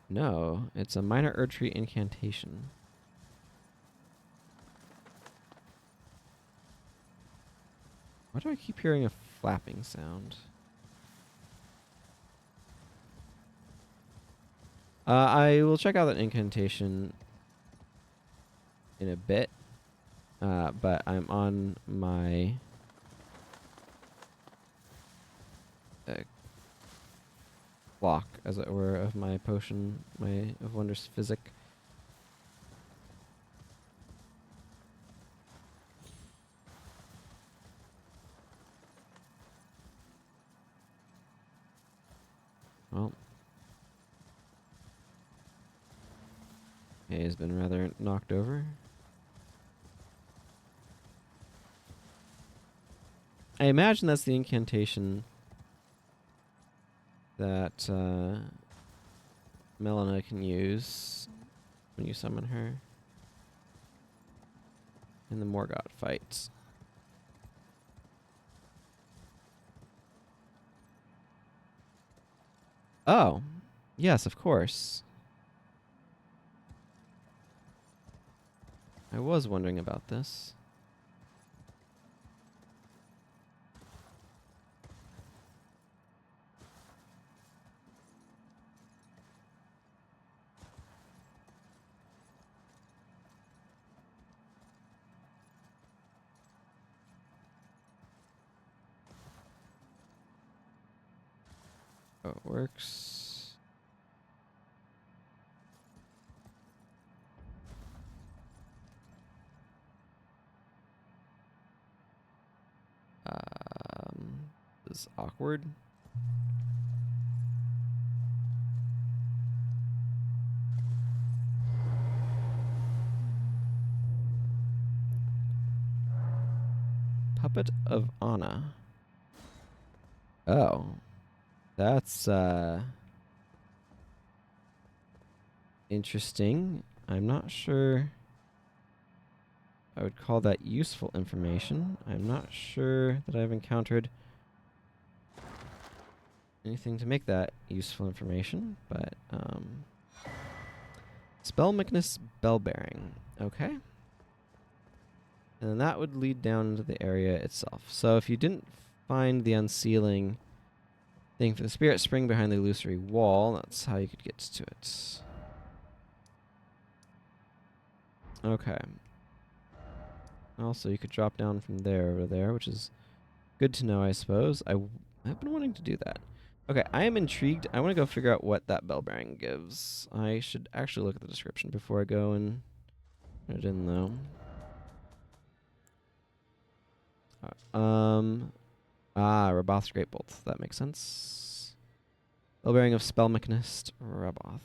[SPEAKER 1] No, it's a minor Erdtree incantation. Why do I keep hearing a flapping sound? I will check out that incantation in a bit, but I'm on my block, as it were, of my potion, of wondrous physic. Well, he has been rather knocked over. I imagine that's the incantation that Melina can use when you summon her in the Morgoth fights. Oh, yes, of course. I was wondering about this. Oh, it works. This is awkward. Puppet of Anna. Oh. That's interesting. I'm not sure I would call that useful information. I'm not sure that I've encountered anything to make that useful information, but spell Magnus Bellbearing. Okay. And then that would lead down into the area itself. So if you didn't find the unsealing thing for the spirit spring behind the illusory wall, that's how you could get to it. Okay. Also, you could drop down from there over there, which is good to know, I suppose. I've been wanting to do that. Okay, I am intrigued. I want to go figure out what that bell bearing gives. I should actually look at the description before I go and put it in, though. Raboth's Great Bolt. That makes sense. Spell bearing of Spell Mechanist, Raboth.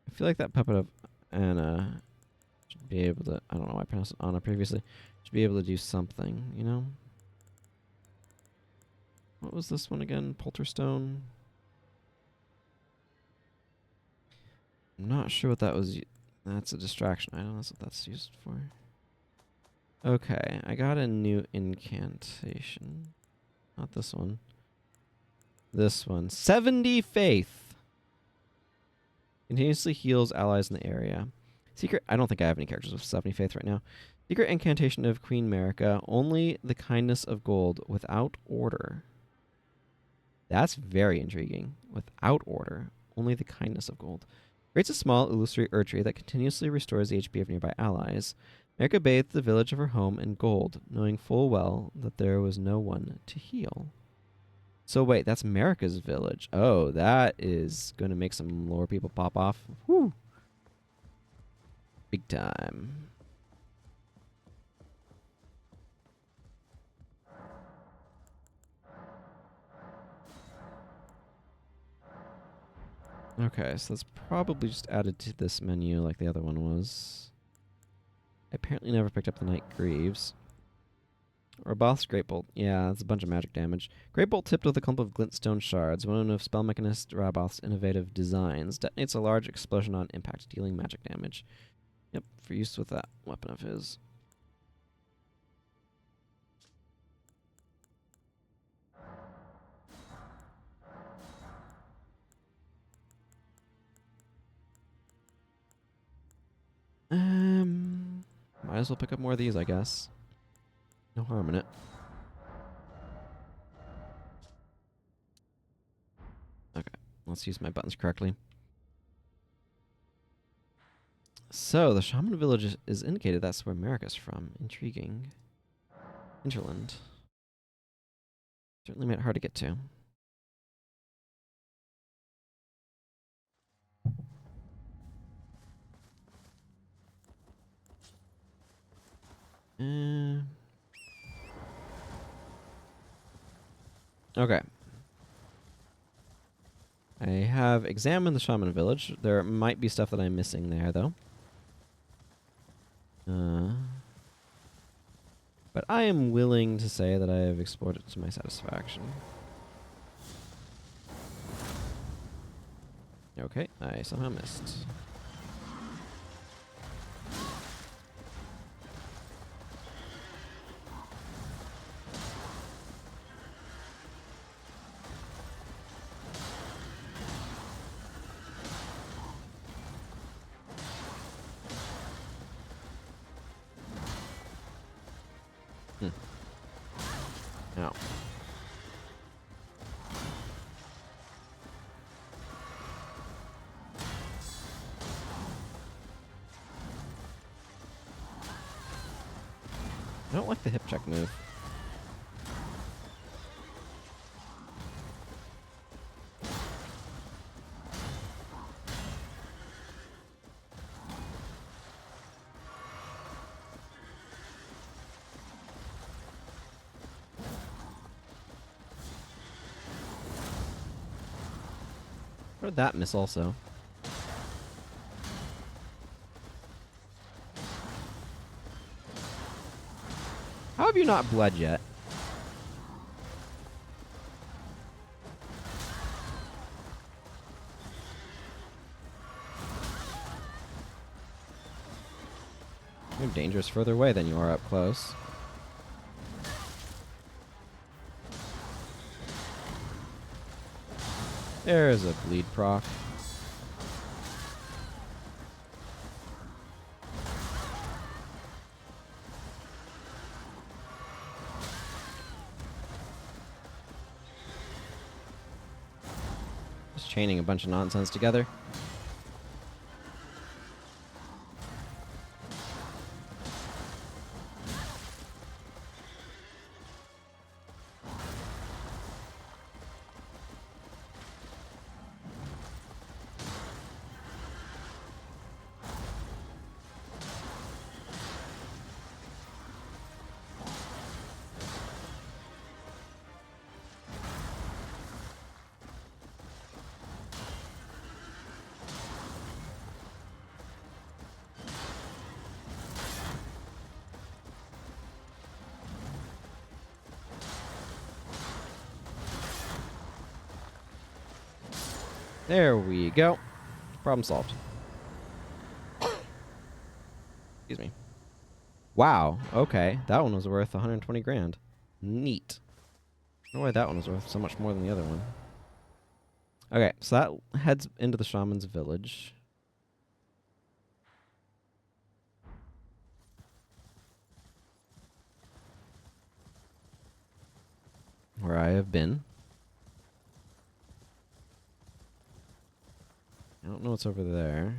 [SPEAKER 1] I feel like that puppet of Anna should be able to. I don't know why I pronounced it Anna previously. Should be able to do something, you know? What was this one again? Polterstone? I'm not sure what that was. That's a distraction item. That's what that's used for. Okay, I got a new incantation. Not this one. This one. 70 Faith. Continuously heals allies in the area. Secret. I don't think I have any characters with 70 Faith right now. Secret incantation of Queen Marika. Only the kindness of gold without order. That's very intriguing. Without order. Only the kindness of gold. Creates a small illusory Erdtree that continuously restores the HP of nearby allies. Marika bathed the village of her home in gold, knowing full well that there was no one to heal. So wait, that's Marika's village. Oh, that is going to make some lore people pop off. Whew. Big time. Okay, so that's probably just added to this menu like the other one was. I apparently never picked up the Night Greaves. Raboth's Great Bolt. Yeah, that's a bunch of magic damage. Great Bolt tipped with a clump of glintstone shards, one of Spell Mechanist Raboth's innovative designs. Detonates a large explosion on impact, dealing magic damage. Yep, for use with that weapon of his. Might as well pick up more of these, I guess. No harm in it. Okay, let's use my buttons correctly. So, the Shaman village is indicated. That's where Marika's from. Intriguing. Hinterland. Certainly made it hard to get to. Okay. I have examined the Shaman village. There might be stuff that I'm missing there, though. But I am willing to say that I have explored it to my satisfaction. Okay, I somehow missed. Ow. I don't like the hip check move. Where did that miss also? How have you not bled yet? You're dangerous further away than you are up close. There's a bleed proc. Just chaining a bunch of nonsense together. There we go. Problem solved. Excuse me. Wow. Okay. That one was worth 120 grand. Neat. I don't know why that one was worth so much more than the other one. Okay, so that heads into the shaman's village. Where I have been. I don't know what's over there.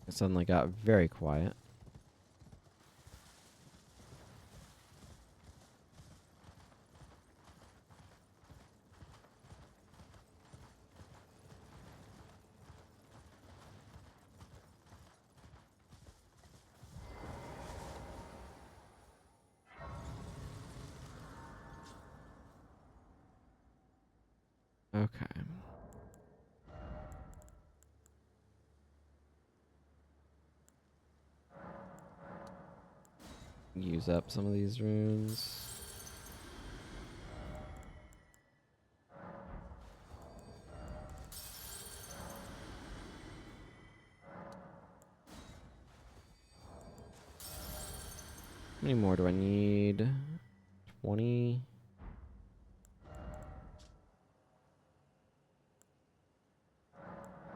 [SPEAKER 1] It suddenly got very quiet. Okay. Use up some of these runes. How many more do I need? 20.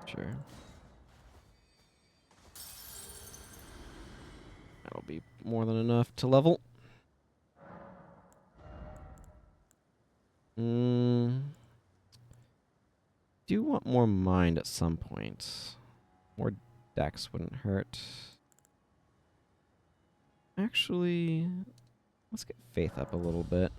[SPEAKER 1] Sure. That'll be more than enough to level. Do want more mind at some point. More dex wouldn't hurt. Actually, let's get faith up a little bit.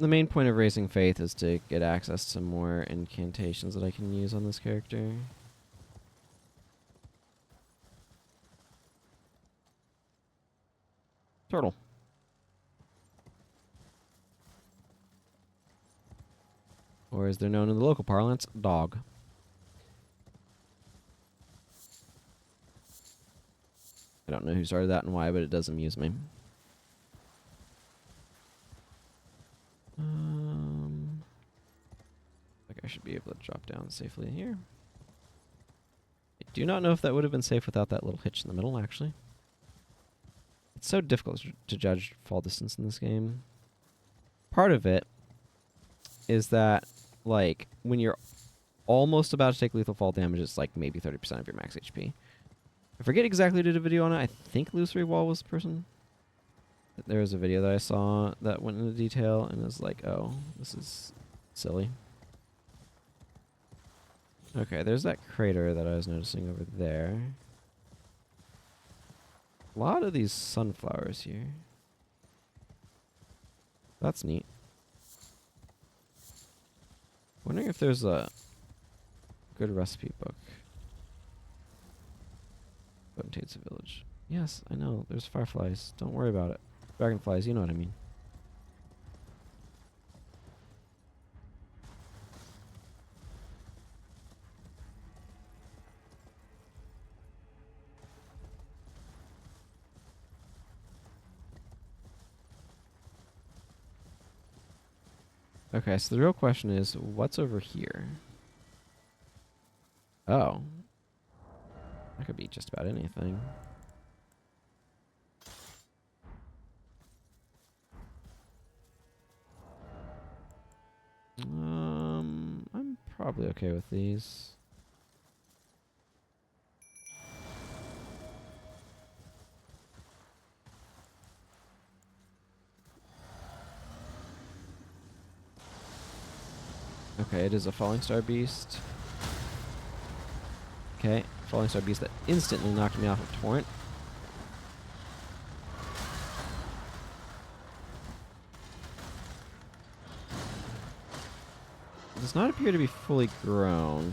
[SPEAKER 1] The main point of raising faith is to get access to more incantations that I can use on this character. Turtle. Or as they're known in the local parlance, dog. I don't know who started that and why, but it does amuse me. Like I should be able to drop down safely here. I do not know if that would have been safe without that little hitch in the middle, actually. It's so difficult to judge fall distance in this game. Part of it is that, like, when you're almost about to take lethal fall damage, it's like maybe 30% of your max HP. I forget exactly who did a video on it. I think Illusory Wall was the person. There was a video that I saw that went into detail and was like, oh, this is silly. Okay, there's that crater that I was noticing over there. A lot of these sunflowers here. That's neat. Wondering if there's a good recipe book. Potentates a village. Yes, I know. There's fireflies. Don't worry about it. Dragonflies, you know what I mean. Okay, so the real question is, what's over here? Oh. That could be just about anything. I'm probably okay with these. Okay, it is a Falling Star Beast. Okay, Falling Star Beast that instantly knocked me off of Torrent. It does not appear to be fully grown.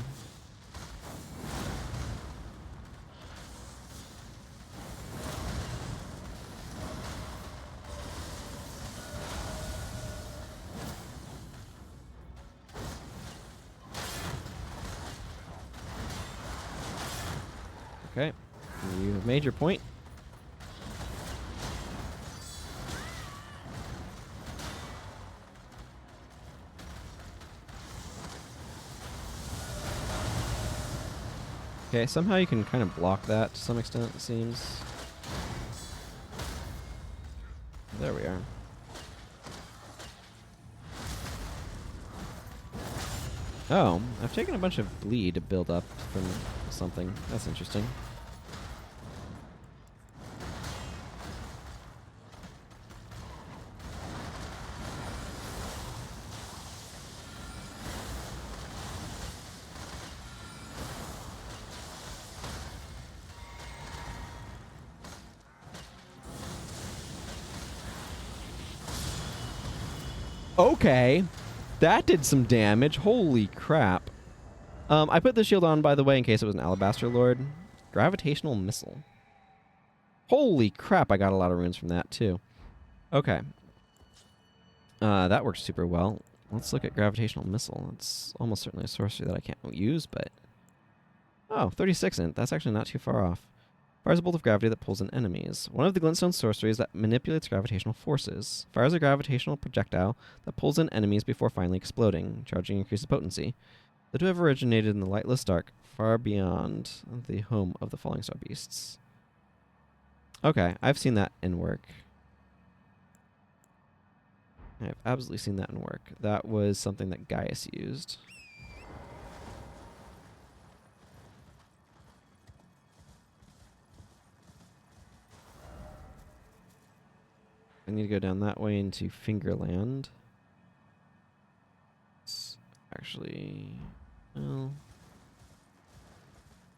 [SPEAKER 1] You have made your point. Okay, somehow you can kind of block that to some extent, it seems. There we are. Oh, I've taken a bunch of bleed to build up from something. That's interesting. Okay. That did some damage. Holy crap. I put the shield on, by the way, in case it was an Alabaster Lord. Gravitational Missile. Holy crap, I got a lot of runes from that, too. Okay. That works super well. Let's look at Gravitational Missile. It's almost certainly a sorcery that I can't use, but... Oh, 36 int. That's actually not too far off. Fires a bolt of gravity that pulls in enemies. One of the glintstone sorceries that manipulates gravitational forces. Fires a gravitational projectile that pulls in enemies before finally exploding, charging increased potency. The two have originated in the lightless dark, far beyond the home of the falling star beasts. Okay, I've seen that in work. I've absolutely seen that in work. That was something that Gaius used. I need to go down that way into Fingerland. It's actually, well,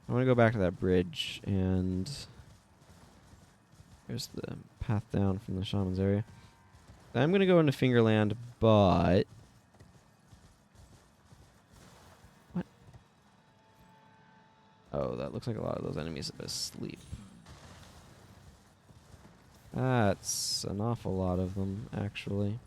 [SPEAKER 1] I want to go back to that bridge, and there's the path down from the Shaman's area. I'm going to go into Fingerland, but... What? Oh, that looks like a lot of those enemies are asleep. That's an awful lot of them, actually.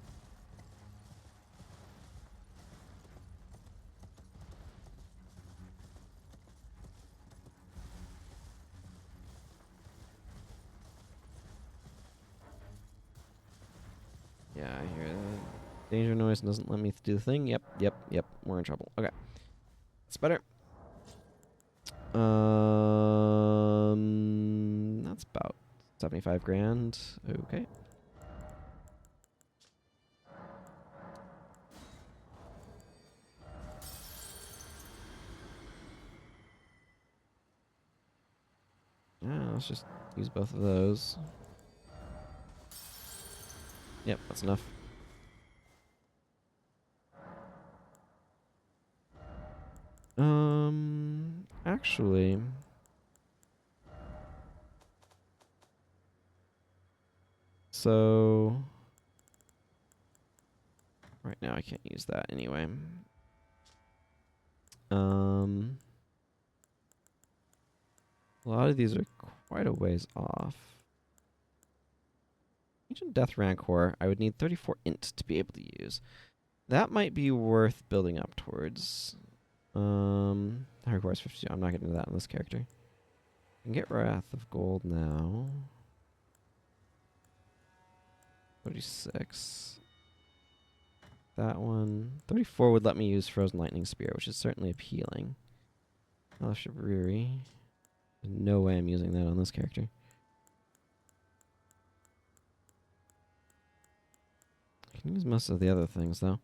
[SPEAKER 1] Yeah, I hear that. Danger noise doesn't let me do the thing. Yep. We're in trouble. Okay. It's better. That's about 75 grand. Okay. Yeah, let's just use both of those. Yep, that's enough. Actually, so right now I can't use that anyway. A lot of these are quite a ways off. Ancient Death Rancor, I would need 34 int to be able to use. That might be worth building up towards. That requires 52. I'm not getting to that in this character. I can get Wrath of Gold now. 36. That one. 34 would let me use Frozen Lightning Spear, which is certainly appealing. Shabriri. No way I'm using that on this character. I can use most of the other things, though.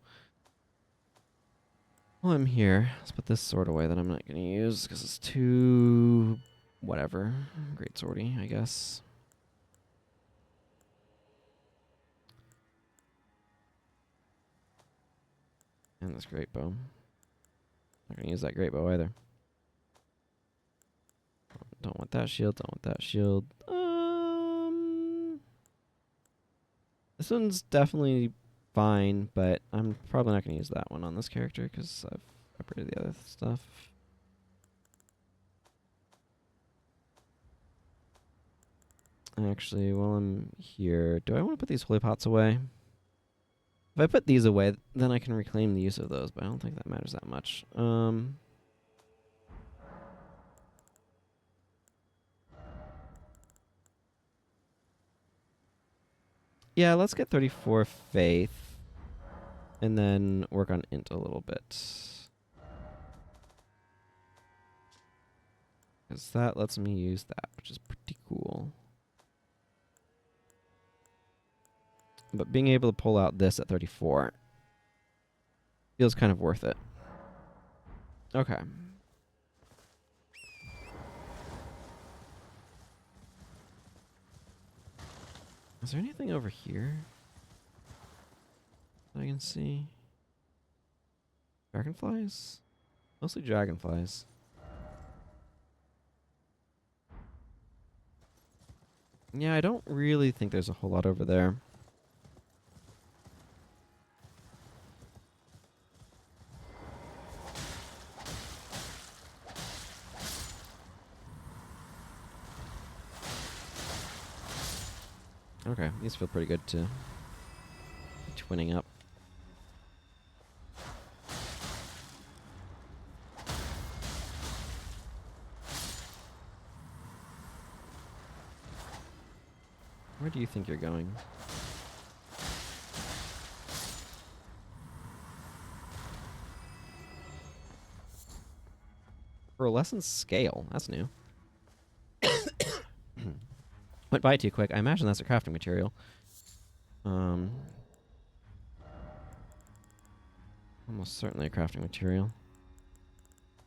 [SPEAKER 1] While I'm here, let's put this sword away that I'm not going to use, because it's too... whatever. Great swordy, I guess. And this great bow. Not going to use that great bow either. Don't want that shield, don't want that shield. This one's definitely fine, but I'm probably not going to use that one on this character because I've upgraded the other stuff. Actually, while I'm here, do I want to put these holy pots away? If I put these away, then I can reclaim the use of those, but I don't think that matters that much. Yeah, let's get 34 faith. And then work on int a little bit. Because that lets me use that, which is pretty cool. But being able to pull out this at 34 feels kind of worth it. Okay. Is there anything over here that I can see? Dragonflies? Mostly dragonflies. Yeah, I don't really think there's a whole lot over there. Okay, these feel pretty good to twinning up. Where do you think you're going? Pearlescent scale. That's new. Went by too quick. I imagine that's a crafting material. Almost certainly a crafting material.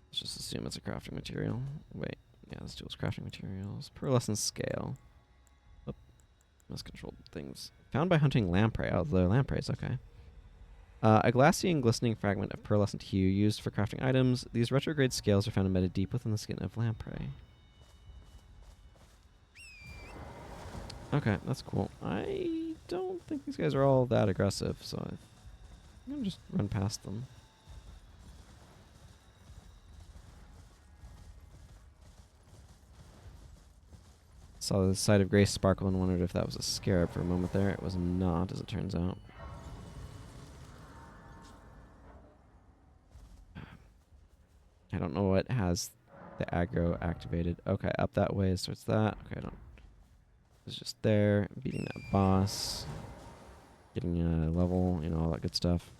[SPEAKER 1] Let's just assume it's a crafting material. Wait. Yeah, this dual's crafting materials. Pearlescent scale. Oop. Miscontrolled things. Found by hunting lamprey. Oh, the lampreys. Okay. A glassy and glistening fragment of pearlescent hue used for crafting items. These retrograde scales are found embedded deep within the skin of lamprey. Okay, that's cool. I don't think these guys are all that aggressive, so I'm going to just run past them. Saw the sight of Grace sparkle and wondered if that was a scarab for a moment there. It was not, as it turns out. I don't know what has the aggro activated. Okay, up that way, so it's that. Okay, I don't. It's just there, beating that boss, getting a level, you know, all that good stuff.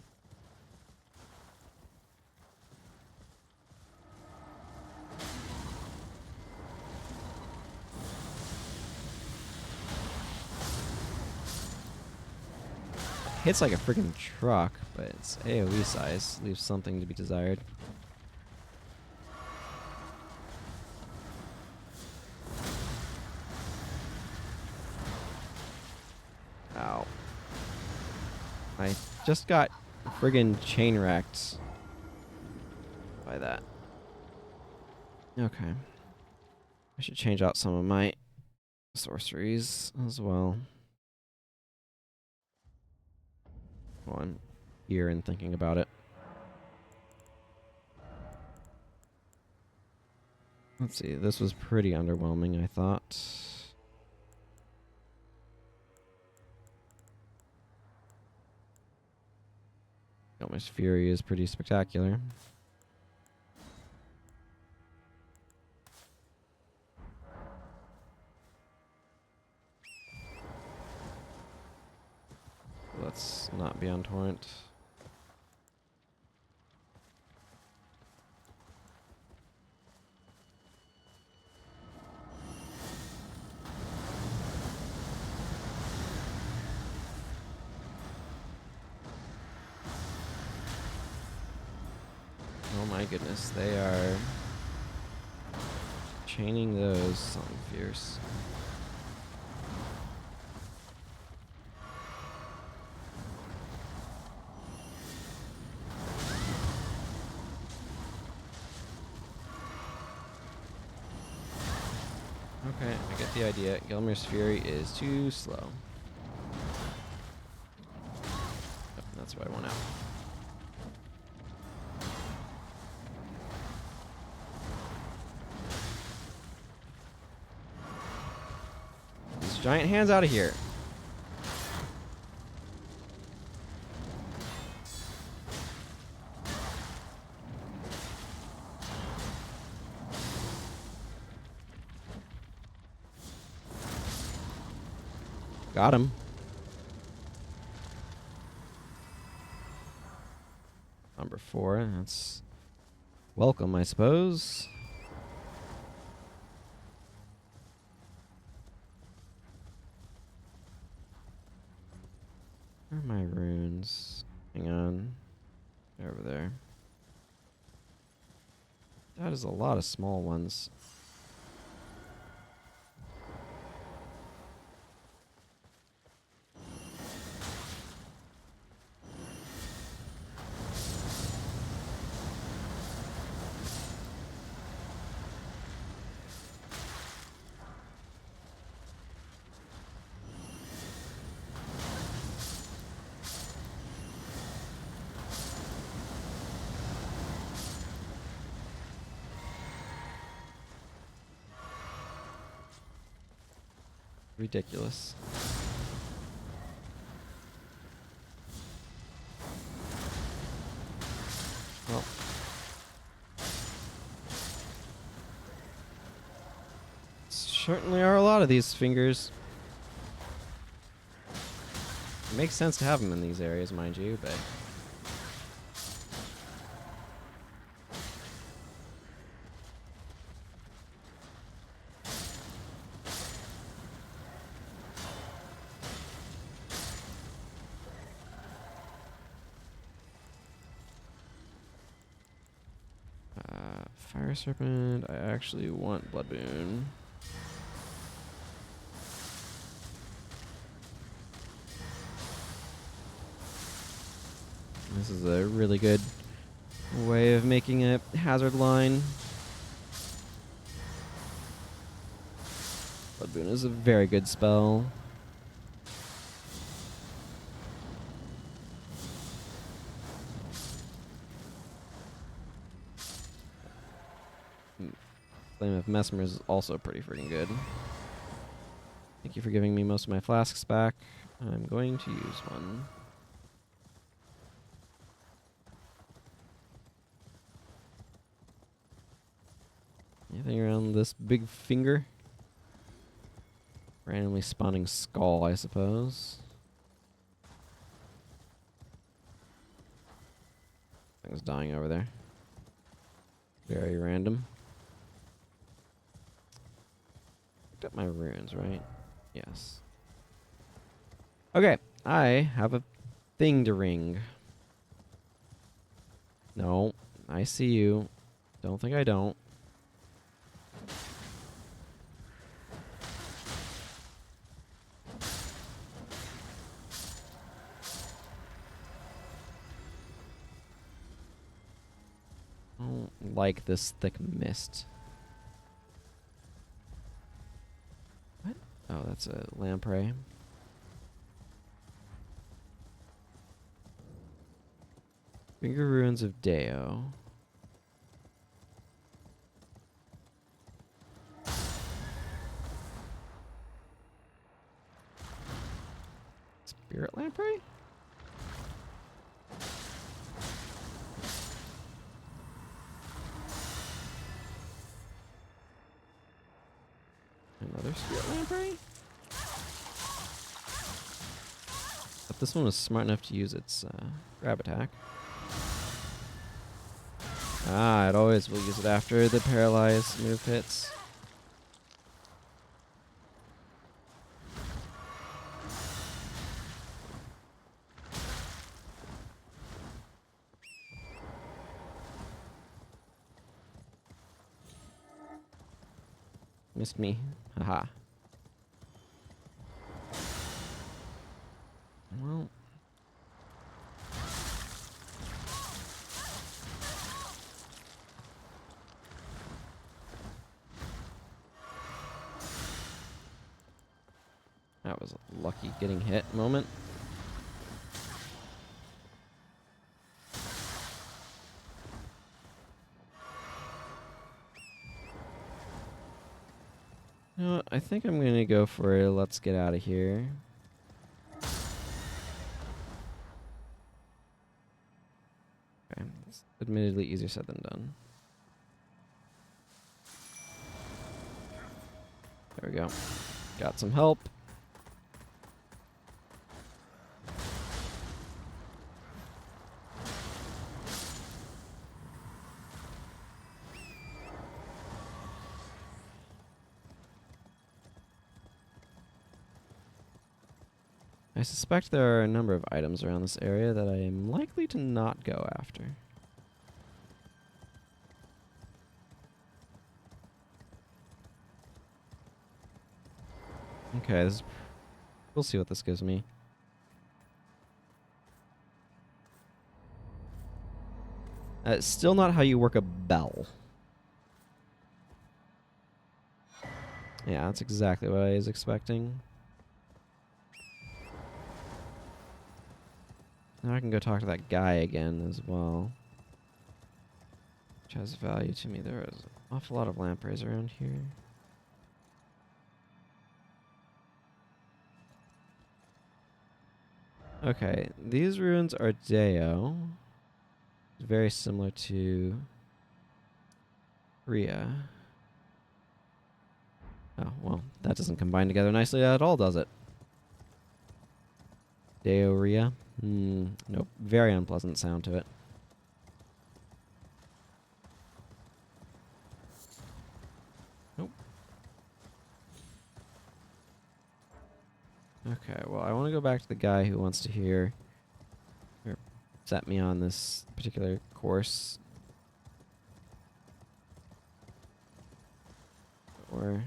[SPEAKER 1] Hits like a freaking truck, but its AoE size leaves something to be desired. Ow. I just got friggin' chain wrecked by that. Okay. I should change out some of my sorceries as well. While I'm here and thinking about it. Let's see, this was pretty underwhelming, I thought. Almost Fury is pretty spectacular. Let's not be on torrent. Oh my goodness, they are chaining those something fierce. Okay, I get the idea. Gelmir's Fury is too slow. Yep, that's why I want out. These giant hands out of here. Got him. Number 4. That's welcome, I suppose. Where are my runes? Hang on. They're over there. That is a lot of small ones. Ridiculous. Well. Certainly are a lot of these fingers. It makes sense to have them in these areas, mind you, but... Fire Serpent, I actually want Blood Boon. This is a really good way of making a hazard line. Blood Boon is a very good spell. Flame of Mesmer is also pretty freaking good. Thank you for giving me most of my flasks back. I'm going to use one. Anything around this big finger? Randomly spawning skull, I suppose. Thing's dying over there. Very random. Picked up my runes, right? Yes. Okay, I have a thing to ring. No, I see you. Don't think I don't. I don't like this thick mist. What? Oh, that's a lamprey. Finger Ruins of Deo. Spirit lamprey? Another spirit lamprey? But this one was smart enough to use its grab attack. Ah, it always will use it after the paralyze move hits. Missed me. Haha. Well. That was a lucky getting hit moment. You know what? I think I'm going to go for a let's get out of here. Okay. It's admittedly easier said than done. There we go. Got some help. I suspect there are a number of items around this area that I am likely to not go after. Okay, we'll see what this gives me. It's still not how you work a bell. Yeah, that's exactly what I was expecting. Now I can go talk to that guy again as well. Which has value to me. There is an awful lot of lampreys around here. Okay, these ruins are Deo. Very similar to Rhea. Oh, well, that doesn't combine together nicely at all, does it? Deo Rhea? Nope. Very unpleasant sound to it. Nope. Okay, well, I want to go back to the guy who wants to hear or set me on this particular course. Or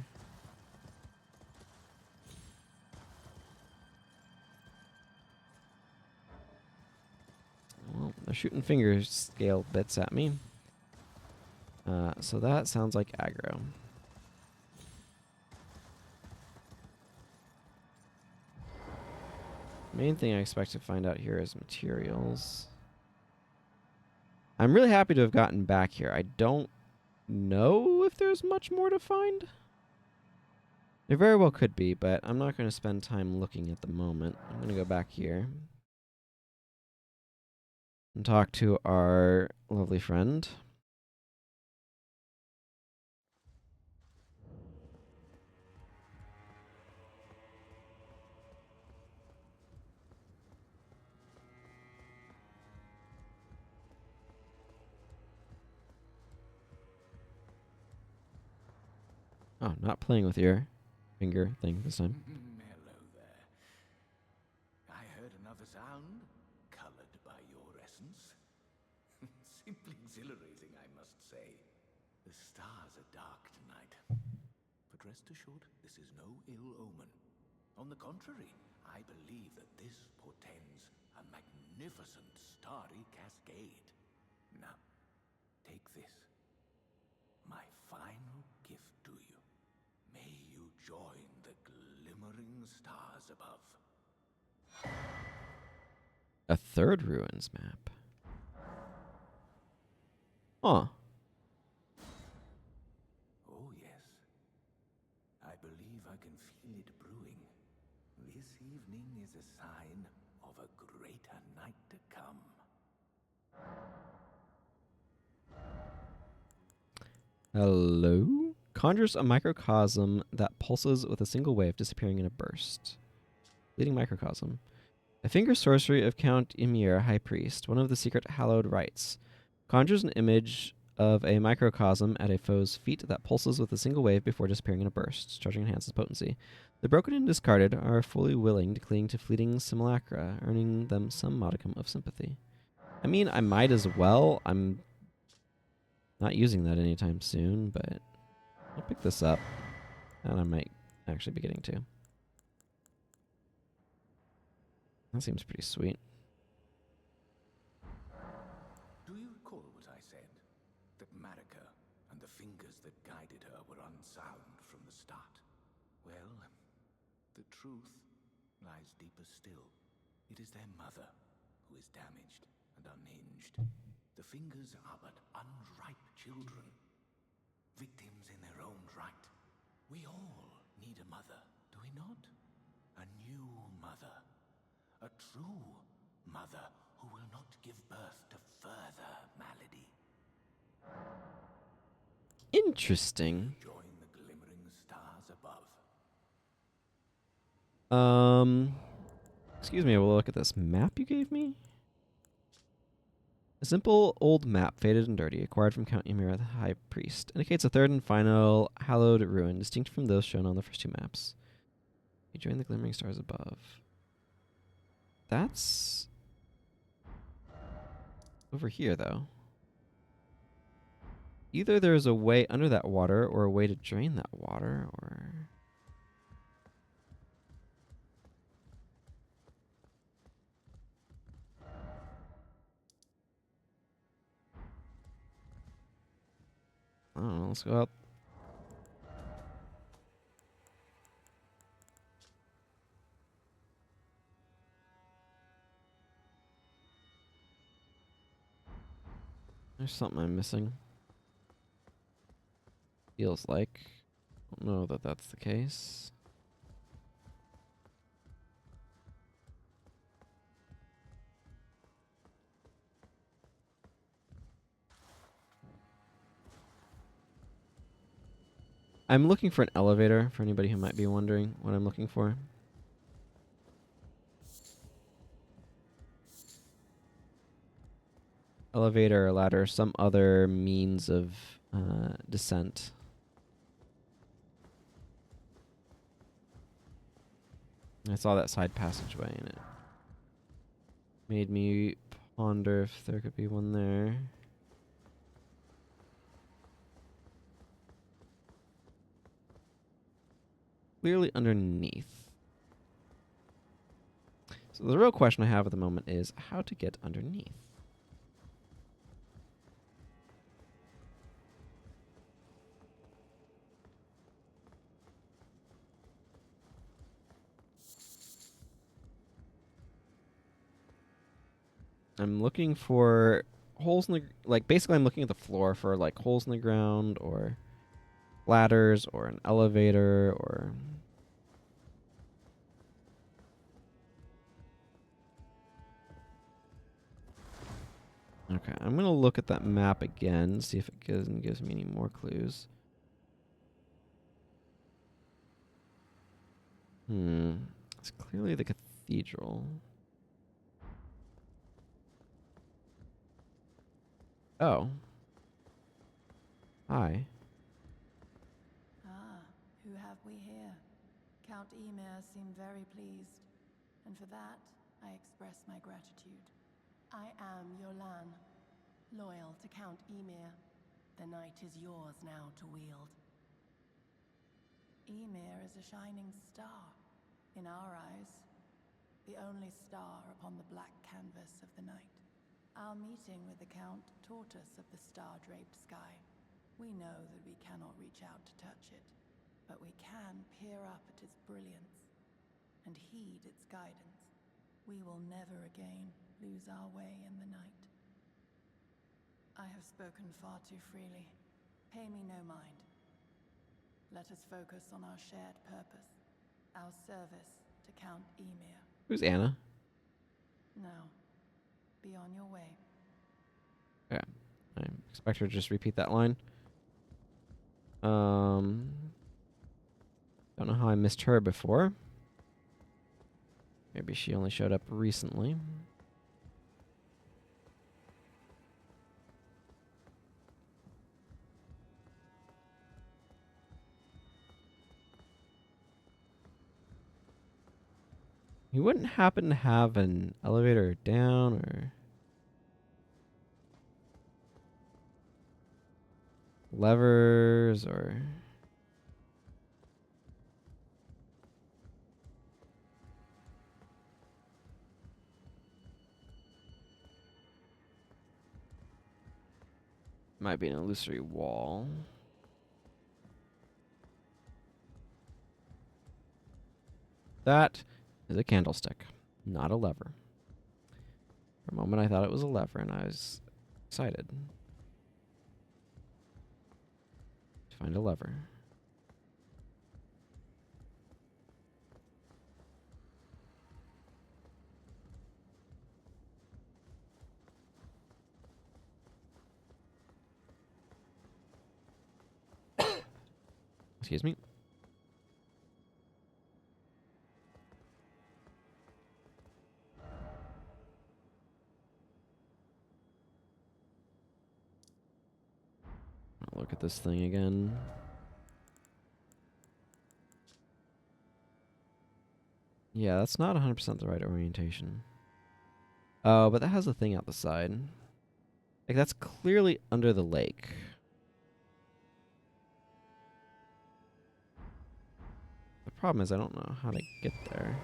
[SPEAKER 1] well, they're shooting finger scale bits at me. So that sounds like aggro. Main thing I expect to find out here is materials. I'm really happy to have gotten back here. I don't know if there's much more to find. There very well could be, but I'm not going to spend time looking at the moment. I'm going to go back here and talk to our lovely friend. Oh, not playing with your finger thing this time.
[SPEAKER 2] Hello there. I heard another sound, colored by your essence. Simply exhilarating, I must say. The stars are dark tonight. But rest assured, this is no ill omen. On the contrary, I believe that this portends a magnificent starry cascade. Now, take this. My final gift to you. May you join the glimmering stars above.
[SPEAKER 1] A third ruins map. Huh.
[SPEAKER 2] Oh, yes. I believe I can feel it brewing. This evening is a sign of a greater night to come.
[SPEAKER 1] Hello? Conjures a microcosm that pulses with a single wave, disappearing in a burst. Leading microcosm. A finger sorcery of Count Ymir, High Priest, one of the secret hallowed rites. Conjures an image of a microcosm at a foe's feet that pulses with a single wave before disappearing in a burst. Charging enhances potency. The broken and discarded are fully willing to cling to fleeting simulacra, earning them some modicum of sympathy. I mean, I might as well. I'm not using that anytime soon, but I'll pick this up. And I might actually be getting two. That seems pretty sweet.
[SPEAKER 2] Do you recall what I said? That Marika and the fingers that guided her were unsound from the start? Well, the truth lies deeper still. It is their mother who is damaged and unhinged. The fingers are but unripe children, victims in their own right. We all need a mother, do we not? A new mother. A true mother who will not give birth to further malady.
[SPEAKER 1] Interesting.
[SPEAKER 2] Join the glimmering stars above.
[SPEAKER 1] Excuse me, we'll look at this map you gave me. A simple old map, faded and dirty, acquired from Count Ymir the High Priest, indicates a third and final hallowed ruin, distinct from those shown on the first two maps. You join the glimmering stars above. That's over here, though. Either there's a way under that water or a way to drain that water, or... I don't know, let's go out. There's something I'm missing. Feels like. Don't know that that's the case. I'm looking for an elevator, for anybody who might be wondering what I'm looking for. Elevator or ladder, some other means of descent. I saw that side passageway and it made me ponder if there could be one there. Clearly underneath. So the real question I have at the moment is how to get underneath. I'm looking for holes in the... Like, basically I'm looking at the floor for, like, holes in the ground or ladders or an elevator or... Okay, I'm going to look at that map again, see if it gives me any more clues. It's clearly the cathedral. Oh. Hi.
[SPEAKER 3] Ah, who have we here? Count Emir seemed very pleased, and for that, I express my gratitude. I am Yolan, loyal to Count Emir. The night is yours now to wield. Emir is a shining star, in our eyes, the only star upon the black canvas of the night. Our meeting with the Count taught us of the star-draped sky. We know that we cannot reach out to touch it, but we can peer up at its brilliance and heed its guidance. We will never again lose our way in the night. I have spoken far too freely. Pay me no mind. Let us focus on our shared purpose, our service to Count Emir.
[SPEAKER 1] Who's Anna?
[SPEAKER 3] Now, be on your way.
[SPEAKER 1] Yeah, I expect her to just repeat that line. Don't know how I missed her before. Maybe she only showed up recently. You wouldn't happen to have an elevator down or levers or... Might be an illusory wall. That is a candlestick, not a lever. For a moment I thought it was a lever and I was excited to find a lever. Excuse me. I'll look at this thing again. Yeah, that's not 100% the right orientation. Oh, but that has a thing out the side. Like, that's clearly under the lake. The problem is I don't know how to get there.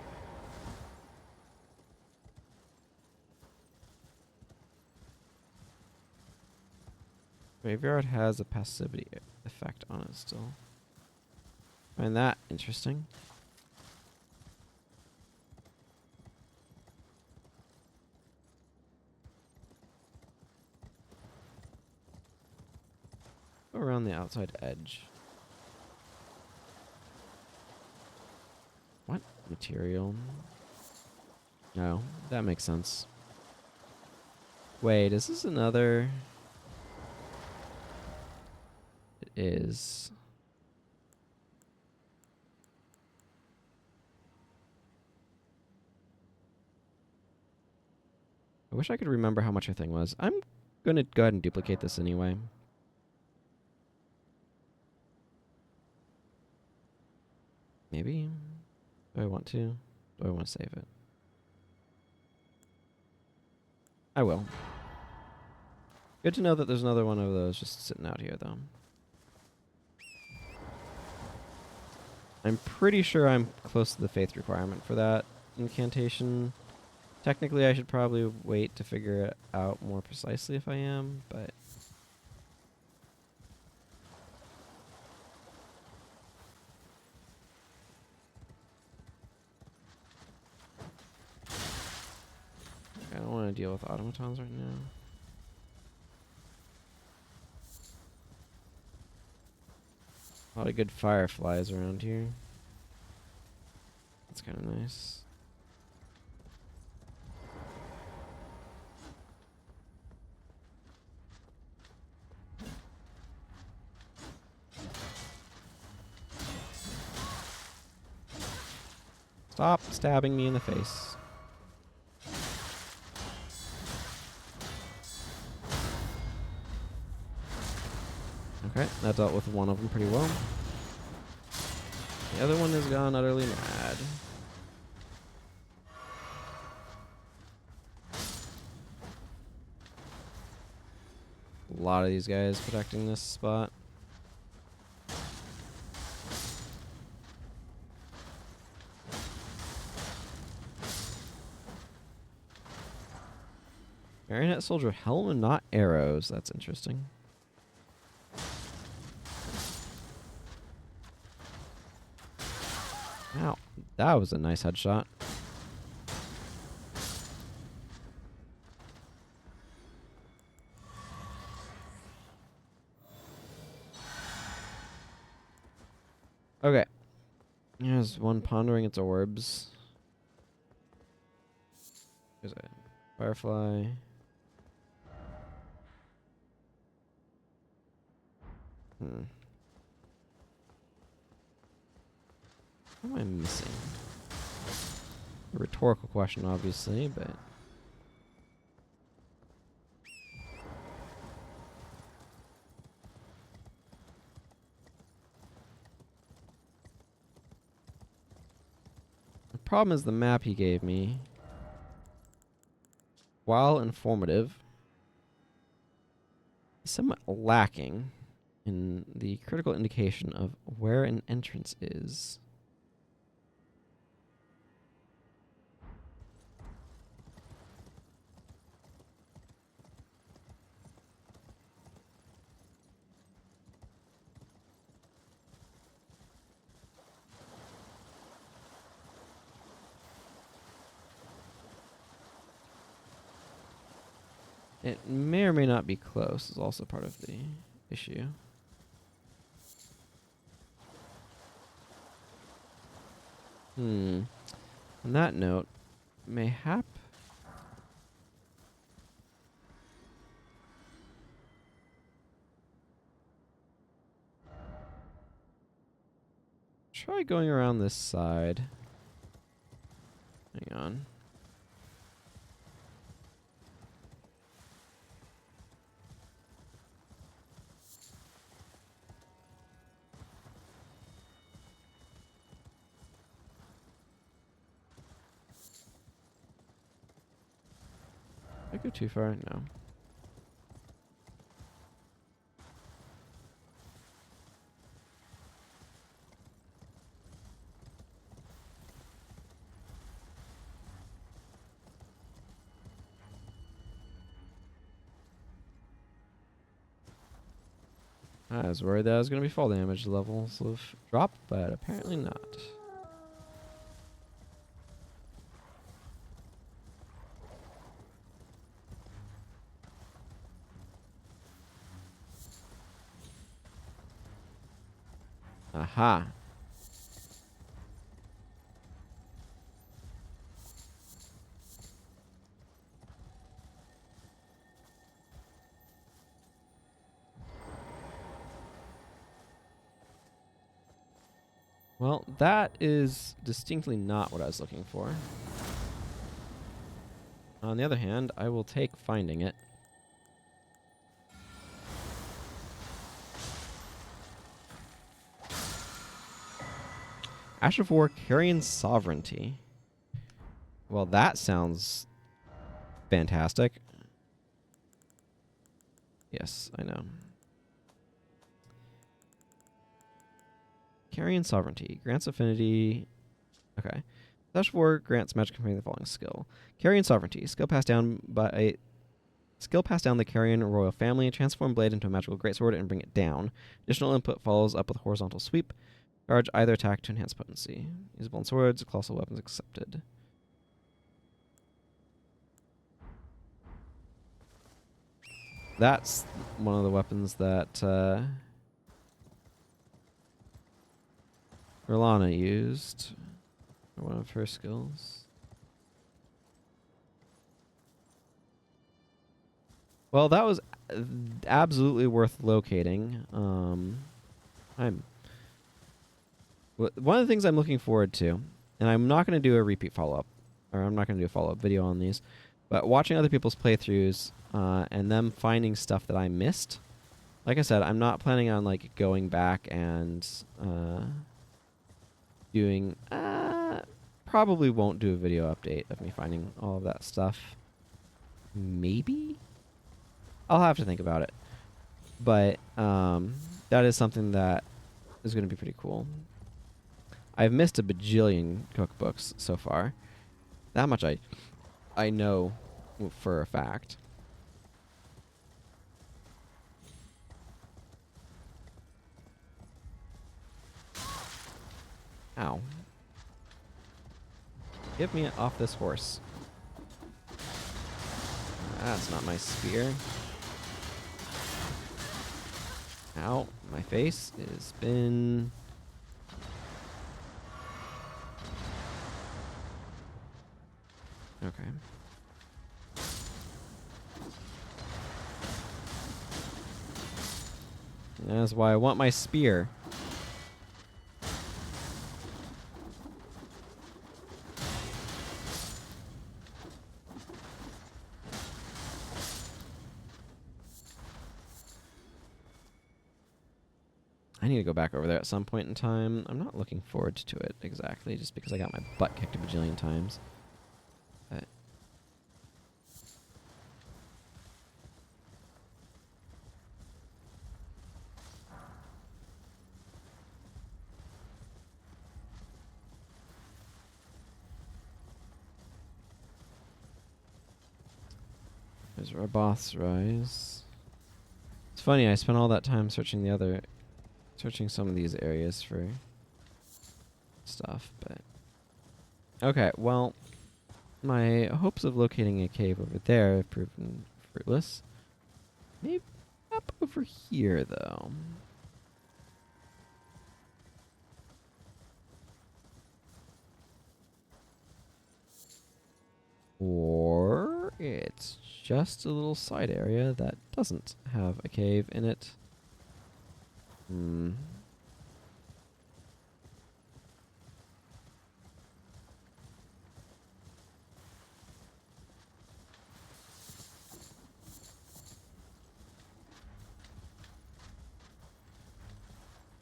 [SPEAKER 1] Graveyard has a passivity effect on it still. Find that interesting. Go around the outside edge. What? Material? No, that makes sense. Wait, is this another? It is. I wish I could remember how much our thing was. I'm going to go ahead and duplicate this anyway. Maybe? Do I want to? Do I want to save it? I will. Good to know that there's another one of those just sitting out here, though. I'm pretty sure I'm close to the faith requirement for that incantation. Technically, I should probably wait to figure it out more precisely if I am, but... I don't want to deal with automatons right now. A lot of good fireflies around here. That's kind of nice. Stop stabbing me in the face. Okay, that dealt with one of them pretty well. The other one has gone utterly mad. A lot of these guys protecting this spot. Marionette soldier helmet, not arrows. That's interesting. Ow, that was a nice headshot. Okay. There's one pondering its orbs. There's a firefly. What am I missing? A rhetorical question, obviously, but... The problem is the map he gave me, while informative, is somewhat lacking in the critical indication of where an entrance is. It may or may not be close, is also part of the issue. On that note, mayhap... Try going around this side. Hang on. I go too far? No. I was worried that I was going to be fall damage levels of drop, but apparently not. Aha. Well, that is distinctly not what I was looking for. On the other hand, I will take finding it. Ash of War, Carrion Sovereignty. Well, that sounds fantastic. Yes, I know. Carrion Sovereignty. Grants affinity. Okay. Ash of War grants magic company the following skill. Carrion Sovereignty. Skill passed down the Carrion royal family. Transform blade into a magical greatsword and bring it down. Additional input follows up with a horizontal sweep. Charge either attack to enhance potency. Usable in swords, colossal weapons accepted. That's one of the weapons that Rolana used. One of her skills. Well, that was absolutely worth locating. One of the things I'm looking forward to, and I'm not going to do a repeat follow-up, or I'm not going to do a follow-up video on these, but watching other people's playthroughs and them finding stuff that I missed. Like I said, I'm not planning on like going back and doing. Probably won't do a video update of me finding all of that stuff. Maybe I'll have to think about it, but that is something that is going to be pretty cool. I've missed a bajillion cookbooks so far. That much I know for a fact. Ow. Get me off this horse. That's not my spear. Ow. My face has been... Okay. That's why I want my spear. I need to go back over there at some point in time. I'm not looking forward to it exactly, just because I got my butt kicked a bajillion times. But there's Raboth's Rise. It's funny, I spent all that time searching some of these areas for stuff, but... Okay, well, my hopes of locating a cave over there have proven fruitless. Maybe up over here, though. Or it's just a little side area that doesn't have a cave in it.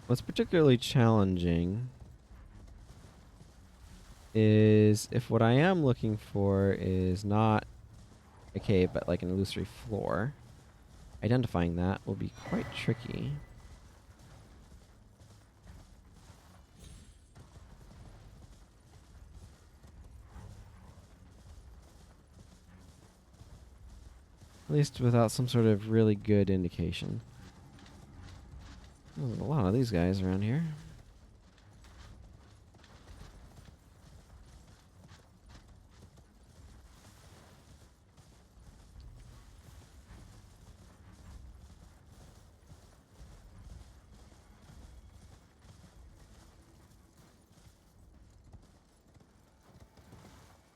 [SPEAKER 1] What's particularly challenging is if what I am looking for is not a cave, but like an illusory floor. Identifying that will be quite tricky. At least without some sort of really good indication. There's a lot of these guys around here.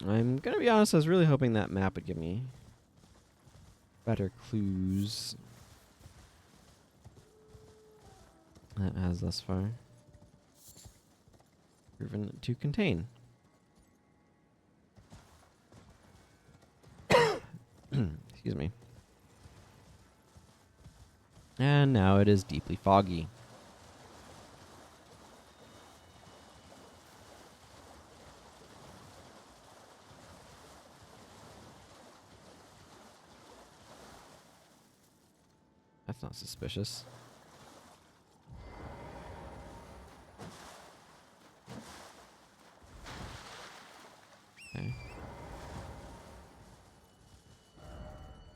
[SPEAKER 1] I'm gonna be honest, I was really hoping that map would give me better clues than it has thus far. Proven to contain. Excuse me. And now it is deeply foggy. That's not suspicious. Okay.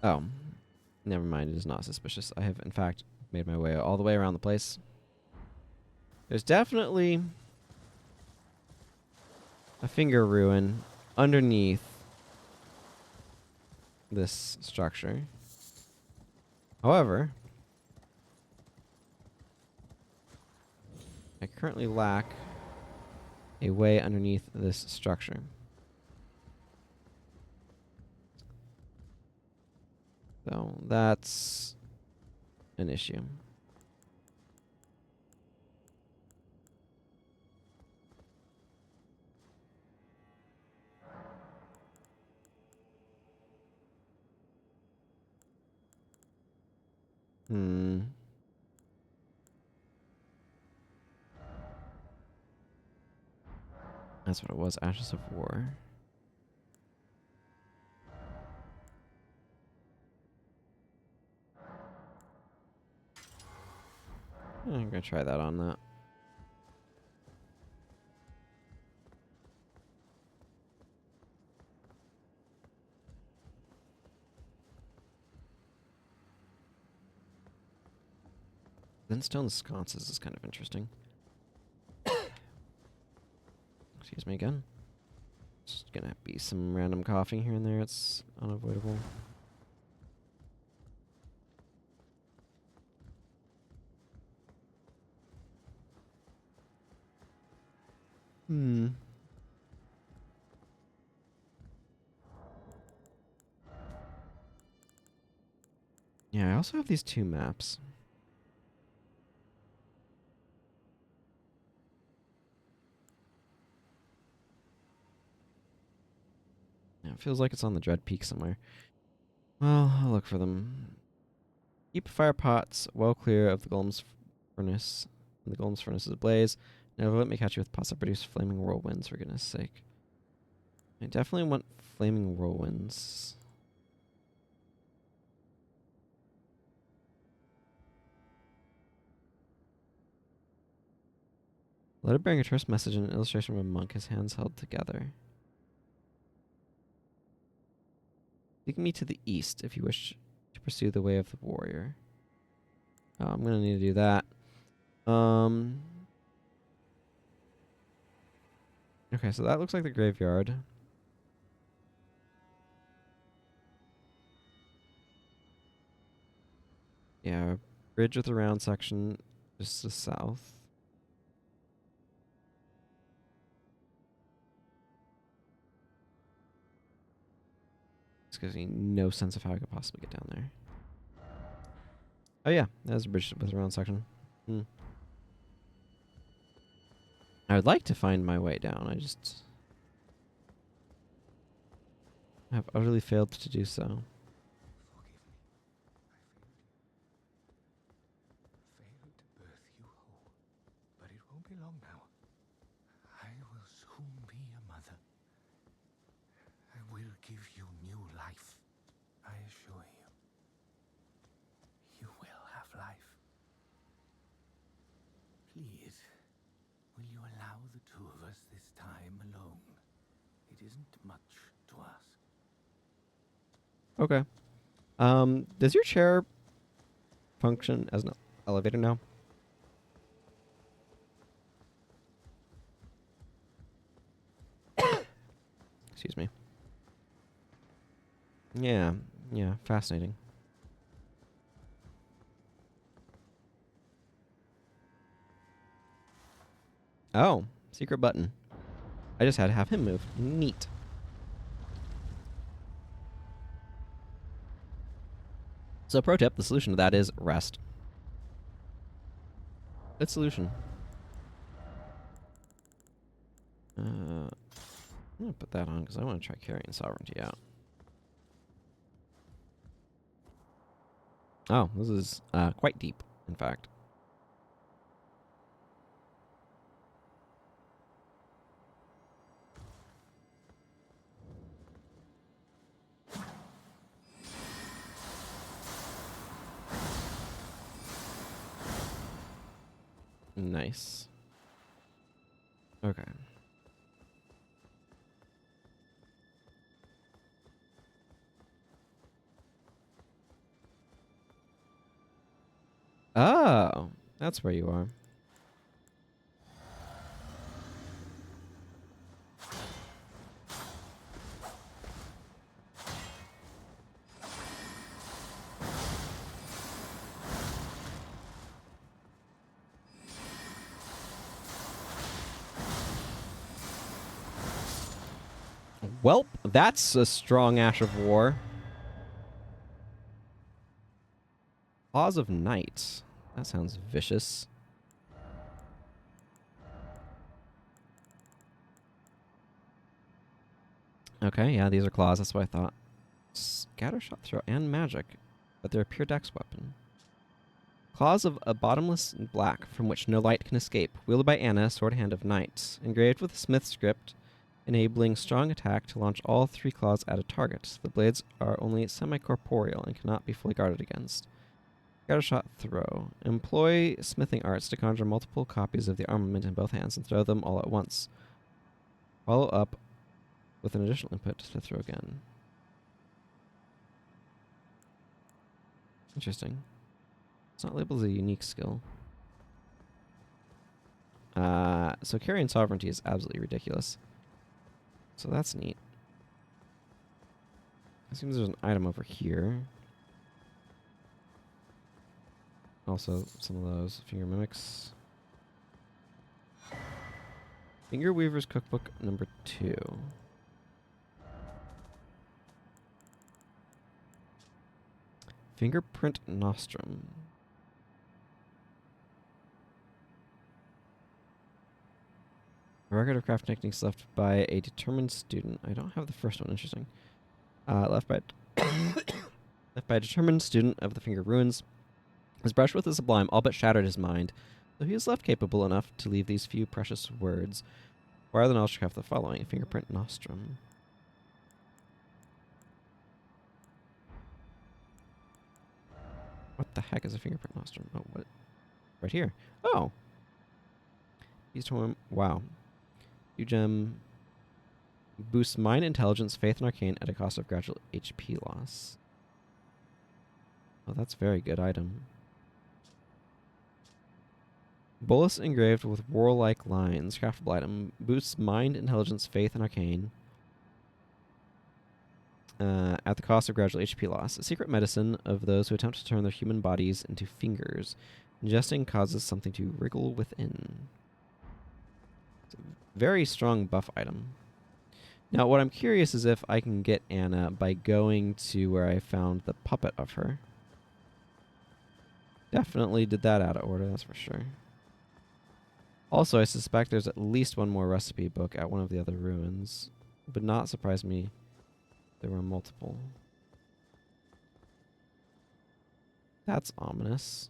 [SPEAKER 1] Oh. Never mind, it is not suspicious. I have, in fact, made my way all the way around the place. There's definitely a finger ruin underneath this structure. However, I currently lack a way underneath this structure. So that's an issue. That's what it was, Ashes of War. I'm gonna try that on that. Glintstone sconces is kind of interesting. Excuse me again. Just gonna be some random coughing here and there. It's unavoidable. Yeah, I also have these two maps. Yeah, it feels like it's on the Dread Peak somewhere. Well, I'll look for them. Keep fire pots well clear of the golem's furnace. And the golem's furnace is ablaze. Never let me catch you with pots that produce flaming whirlwinds, for goodness sake. I definitely want flaming whirlwinds. Let it bring a terse message and an illustration of a monk, his hands held together. Take me to the east if you wish to pursue the way of the warrior. Oh, I'm gonna need to do that. Okay, so that looks like the graveyard. Yeah, bridge with a round section just to the south. This gives me no sense of how I could possibly get down there. Oh yeah, there's a bridge with a round section. I would like to find my way down. I just have utterly failed to do so.
[SPEAKER 2] Forgive me. I failed to birth you whole, but it won't be long now. I will soon be a mother. I will give you new life, two of us this time alone. It isn't much to ask.
[SPEAKER 1] Okay. Does your chair function as an elevator now? Excuse me. Yeah, yeah, fascinating. Oh, secret button. I just had to have him move. Neat. So pro tip, the solution to that is rest. Good solution. I'm going to put that on because I want to try carrying sovereignty out. Oh, this is quite deep, in fact. Nice. Okay. Oh, that's where you are. Welp, that's a strong Ash of War. Claws of Night. That sounds vicious. Okay, yeah, these are claws. That's what I thought. Scattershot throw and magic, but they're a pure dex weapon. Claws of a bottomless black from which no light can escape, wielded by Anna, Sword Hand of Night. Engraved with a smith script, enabling strong attack to launch all three claws at a target. The blades are only semi-corporeal and cannot be fully guarded against. Scattershot throw. Employ smithing arts to conjure multiple copies of the armament in both hands and throw them all at once. Follow up with an additional input to throw again. Interesting. It's not labeled as a unique skill. So carrying sovereignty is absolutely ridiculous. So that's neat. It seems there's an item over here. Also, some of those finger mimics. Finger Weaver's Cookbook number 2. Fingerprint Nostrum. A record of craft techniques left by a determined student. I don't have the first one. Interesting. Left by left by a determined student of the Finger Ruins. His brush with the sublime all but shattered his mind, though he is left capable enough to leave these few precious words. Acquire the knowledge to craft the following: Fingerprint Nostrum. What the heck is a Fingerprint Nostrum? Oh, what? Right here. Oh! He's torn. Wow. You gem boosts mind, intelligence, faith, and arcane at a cost of gradual HP loss. Oh, that's a very good item. Bolus engraved with warlike lines. Craftable item. Boosts mind, intelligence, faith, and arcane. At the cost of gradual HP loss. A secret medicine of those who attempt to turn their human bodies into fingers. Ingesting causes something to wriggle within. It's a very strong buff item. Now, what I'm curious is if I can get Anna by going to where I found the puppet of her. Definitely did that out of order, that's for sure. Also, I suspect there's at least one more recipe book at one of the other ruins. It would not surprise me if there were multiple. That's ominous.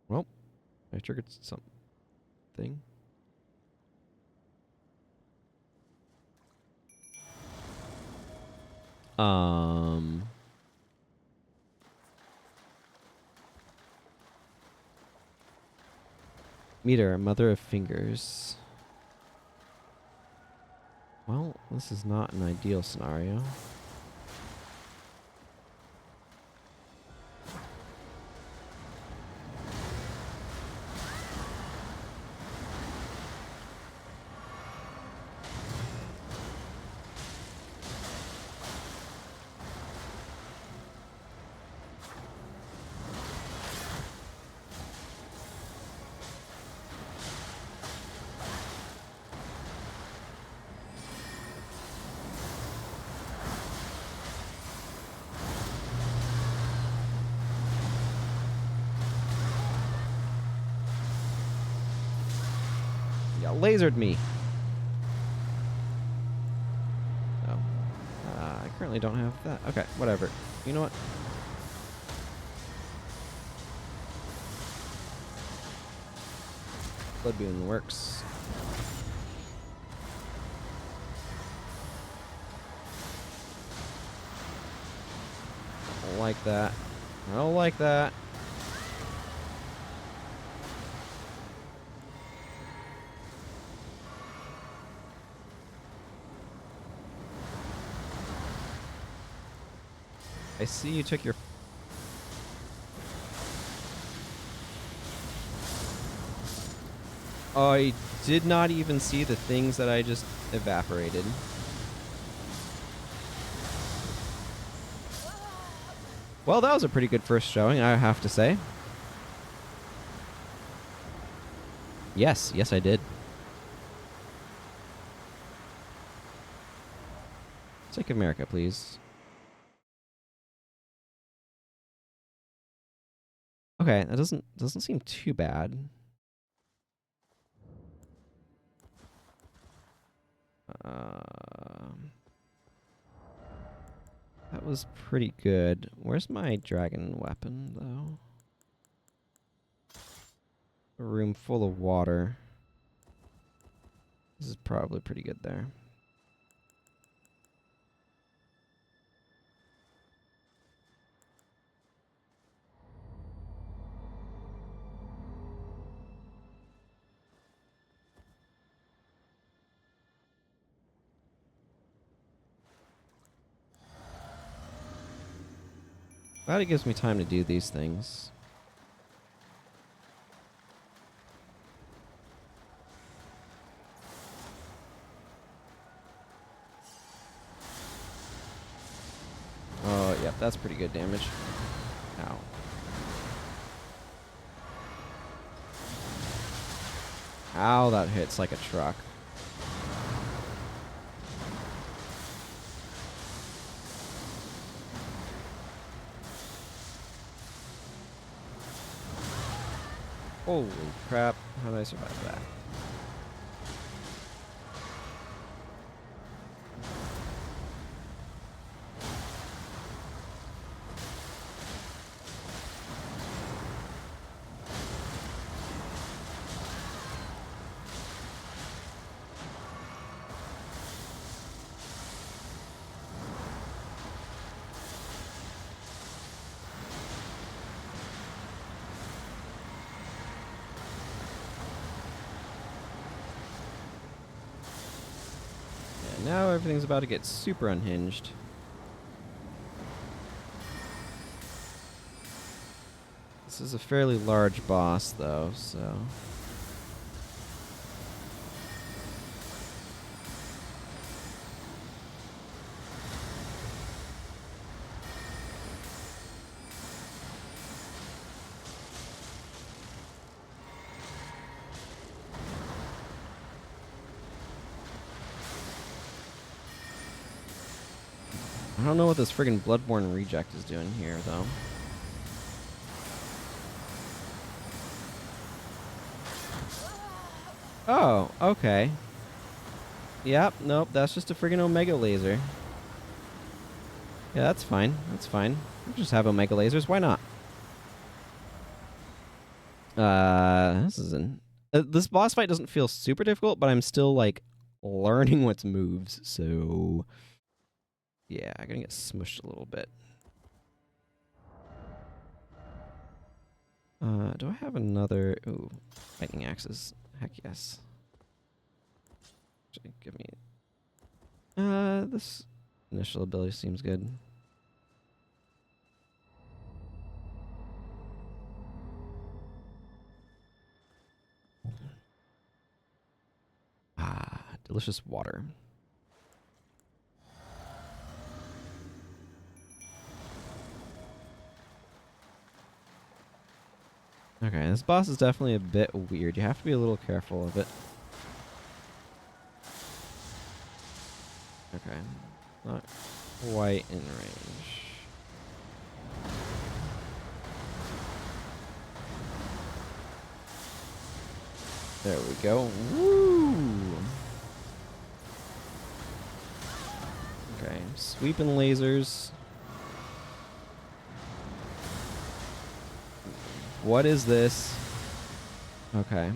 [SPEAKER 1] Well, I triggered some. thing. Meter, mother of fingers. Well, this is not an ideal scenario. Yeah, lasered me. Oh. I currently don't have that. Okay, whatever. You know what? Blood boon works. I don't like that. I don't like that. I see you took your... I did not even see the things that I just evaporated. Well, that was a pretty good first showing, I have to say. Yes, yes I did. Take America, please. Okay, that doesn't seem too bad. That was pretty good. Where's my dragon weapon, though? A room full of water. This is probably pretty good there. Glad it gives me time to do these things. Oh, yep, that's pretty good damage. Ow. Ow, that hits like a truck. Holy crap, how did I survive that? Now everything's about to get super unhinged. This is a fairly large boss, though, so... I don't know what this friggin' Bloodborne reject is doing here, though. Oh, okay. Yep, nope, that's just a friggin' Omega Laser. Yeah, that's fine. That's fine. We'll just have Omega Lasers. Why not? This is an This boss fight doesn't feel super difficult, but I'm still like learning what's moves. So yeah, I'm gonna get smushed a little bit. Do I have another? Ooh, lightning axes. Heck yes. Actually, give me. This initial ability seems good. Ah, delicious water. Okay, this boss is definitely a bit weird. You have to be a little careful of it. Okay, not quite in range. There we go. Woo! Okay, sweeping lasers. What is this? Okay.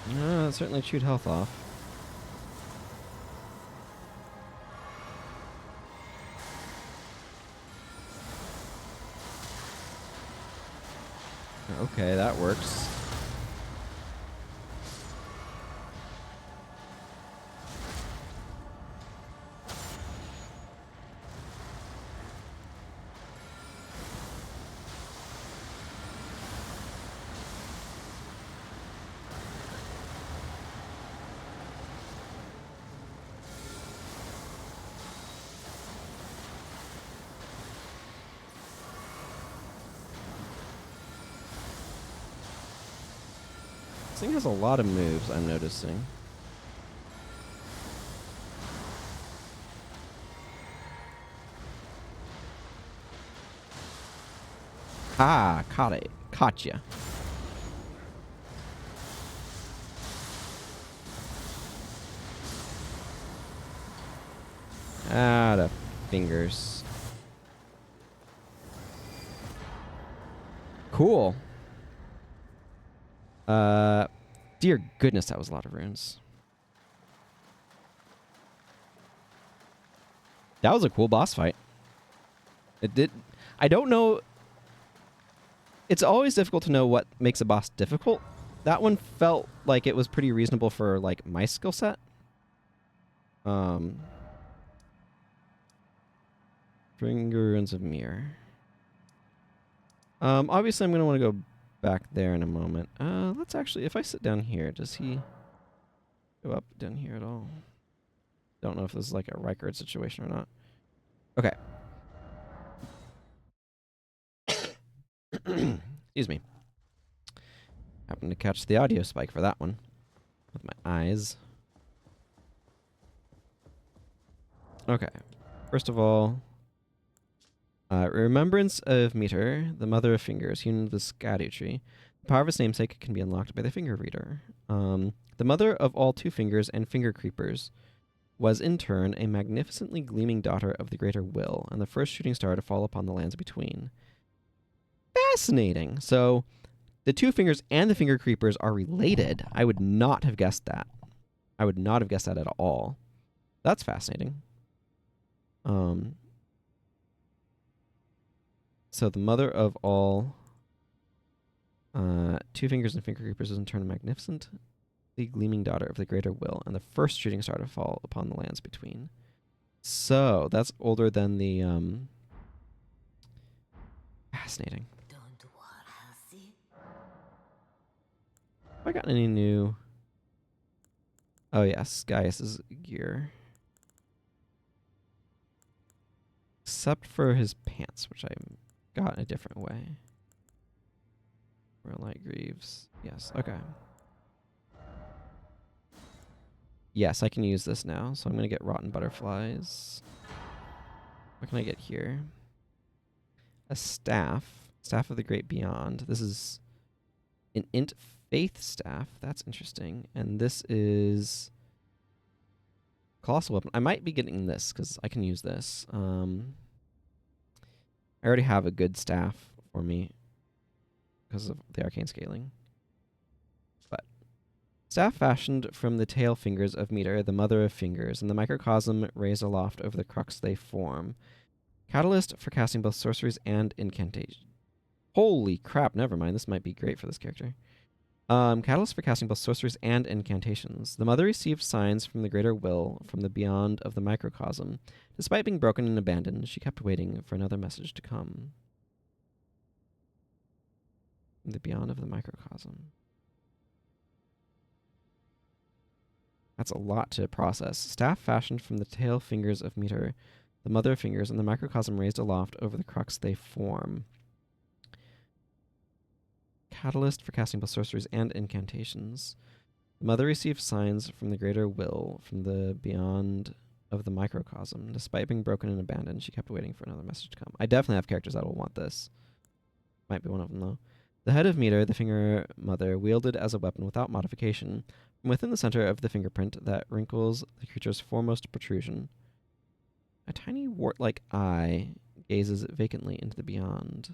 [SPEAKER 1] That certainly chewed health off. Okay, that works. This thing has a lot of moves, I'm noticing. Ah, caught it. Caught ya. Out of fingers. Cool. Dear goodness, that was a lot of runes. That was a cool boss fight. It did. I don't know. It's always difficult to know what makes a boss difficult. That one felt like it was pretty reasonable for like my skill set. Finger runes of mirror. Obviously I'm gonna want to go back there in a moment. Let's actually, if I sit down here, does he go up down here at all? Don't know if this is like a Rykard situation or not. Okay. Excuse me. Happened to catch the audio spike for that one with my eyes. Okay. First of all, remembrance of Meter, the mother of fingers, human of the Erdtree. The power of its namesake can be unlocked by the finger reader. The mother of all two fingers and finger creepers was in turn a magnificently gleaming daughter of the greater will, and the first shooting star to fall upon the lands between. Fascinating. So, the two fingers and the finger creepers are related. I would not have guessed that. I would not have guessed that at all. That's fascinating. So the mother of all two fingers and finger creepers is in turn a magnificent, the gleaming daughter of the greater will, and the first shooting star to fall upon the lands between. So that's older than the fascinating. Have I gotten any new? Oh yes, Gaius's gear. Except for his pants, which I got in a different way. Royal Light Greaves. Yes, okay. Yes, I can use this now, so I'm going to get Rotten Butterflies. What can I get here? A staff. Staff of the Great Beyond. This is an int faith staff. That's interesting. And this is colossal weapon. I might be getting this because I can use this. I already have a good staff for me because of the arcane scaling. But staff fashioned from the tail fingers of Meter, the mother of fingers, and the microcosm raised aloft over the crux they form. Catalyst for casting both sorceries and incantations. Holy crap, never mind. This might be great for this character. Catalyst for casting both sorceries and incantations. The mother received signs from the greater will, from the beyond of the microcosm. Despite being broken and abandoned, she kept waiting for another message to come. From the beyond of the microcosm. That's a lot to process. Staff fashioned from the tail fingers of Meter, the mother of fingers, and the microcosm raised aloft over the crux they form. Catalyst for casting both sorceries and incantations. The mother received signs from the greater will, from the beyond of the microcosm. Despite being broken and abandoned, she kept waiting for another message to come. I definitely have characters that will want this. Might be one of them, though. The head of Meter, the finger mother, wielded as a weapon without modification. From within the center of the fingerprint that wrinkles the creature's foremost protrusion, a tiny wart-like eye gazes vacantly into the beyond.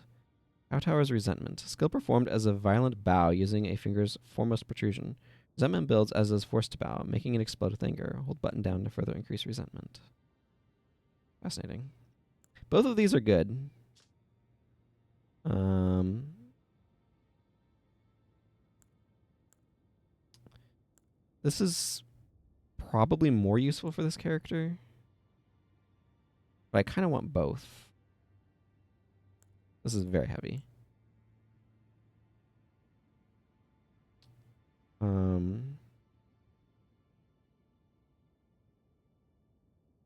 [SPEAKER 1] Kowtower's resentment. Skill performed as a violent bow using a finger's foremost protrusion. Resentment builds as is forced to bow, making it explode with anger. Hold button down to further increase resentment. Fascinating. Both of these are good. This is probably more useful for this character. But I kind of want both. This is very heavy.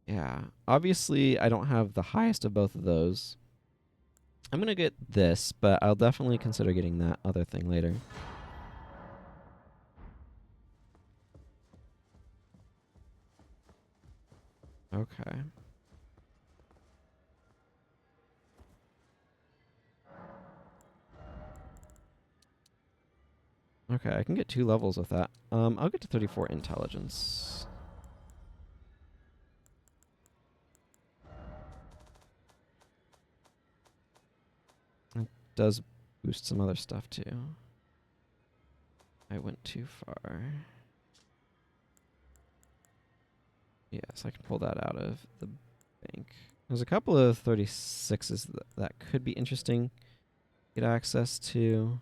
[SPEAKER 1] Yeah. Obviously, I don't have the highest of both of those. I'm going to get this, but I'll definitely consider getting that other thing later. Okay. Okay, I can get 2 levels with that. I'll get to 34 intelligence. It does boost some other stuff too. I went too far. Yes, I can pull that out of the bank. There's a couple of 36s that could be interesting. Get access to.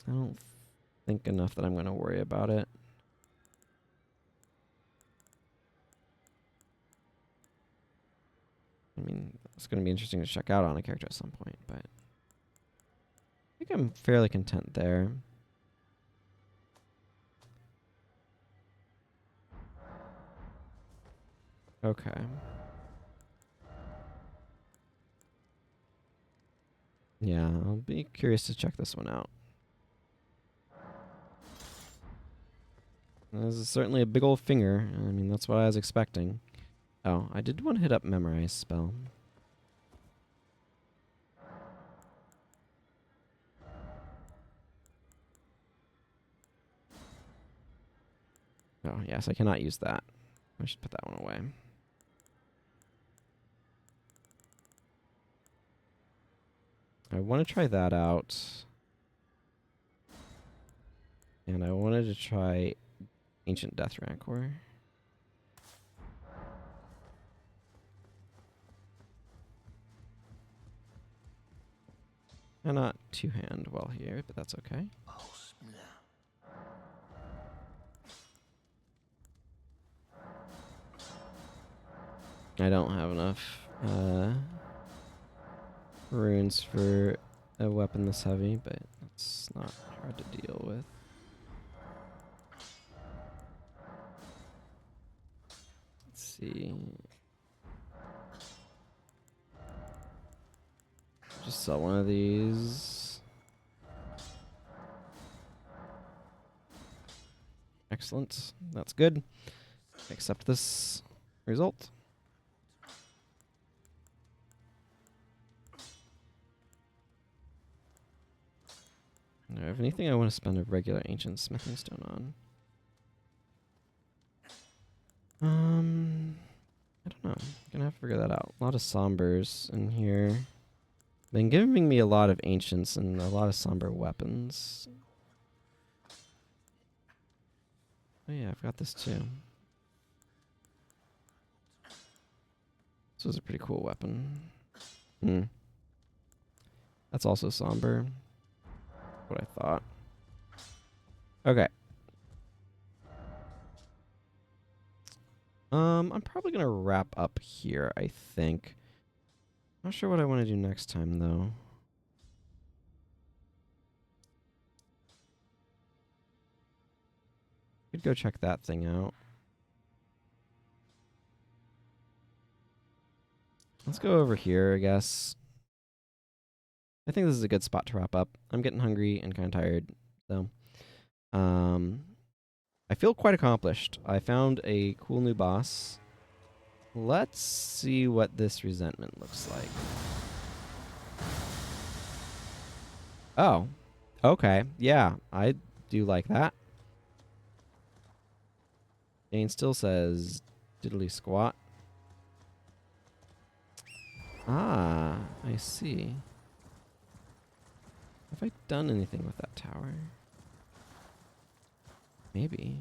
[SPEAKER 1] I don't think enough that I'm going to worry about it. I mean, it's going to be interesting to check out on a character at some point, but I think I'm fairly content there. Okay. Yeah, I'll be curious to check this one out. This is certainly a big old finger. I mean, that's what I was expecting. Oh, I did want to hit up Memorize spell. Oh, yes, I cannot use that. I should put that one away. I want to try that out. And I wanted to try Ancient Death Rancor. And not two-hand well here, but that's okay. I don't have enough runes for a weapon this heavy, but it's not hard to deal with. Let's see. Just sell one of these. Excellent. That's good. Accept this. Result. Do I have anything I want to spend a regular ancient smithing stone on? I don't know. I'm gonna have to figure that out. A lot of sombers in here. Been giving me a lot of ancients and a lot of somber weapons. Oh yeah, I've got this too. This was a pretty cool weapon. That's also somber. What I thought. Okay. I'm probably gonna wrap up here, I think. Not sure what I want to do next time though. Could go check that thing out. Let's go over here, I guess. I think this is a good spot to wrap up. I'm getting hungry and kind of tired, so. I feel quite accomplished. I found a cool new boss. Let's see what this resentment looks like. Oh, okay. Yeah, I do like that. Jane still says diddly squat. Ah, I see. Have I done anything with that tower? Maybe.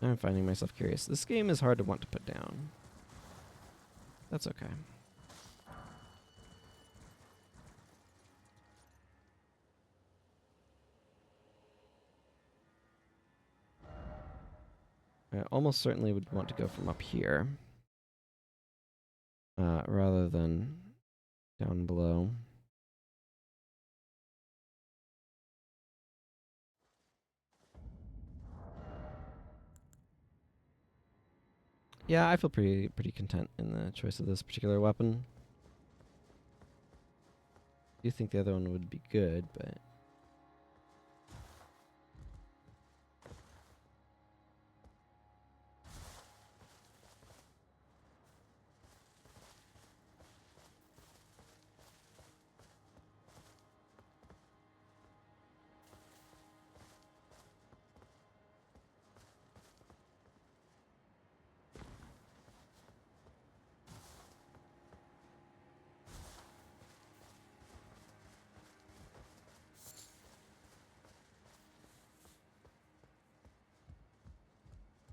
[SPEAKER 1] Now I'm finding myself curious. This game is hard to want to put down. That's okay. I almost certainly would want to go from up here. Rather than down below. Yeah, I feel pretty content in the choice of this particular weapon. I do think the other one would be good, but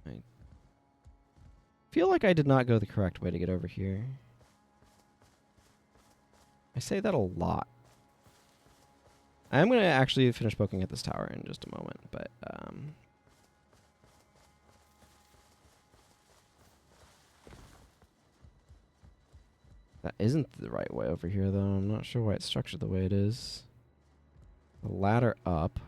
[SPEAKER 1] I feel like I did not go the correct way to get over here. I say that a lot. I'm going to actually finish poking at this tower in just a moment, but that isn't the right way over here, though. I'm not sure why it's structured the way it is. The ladder up.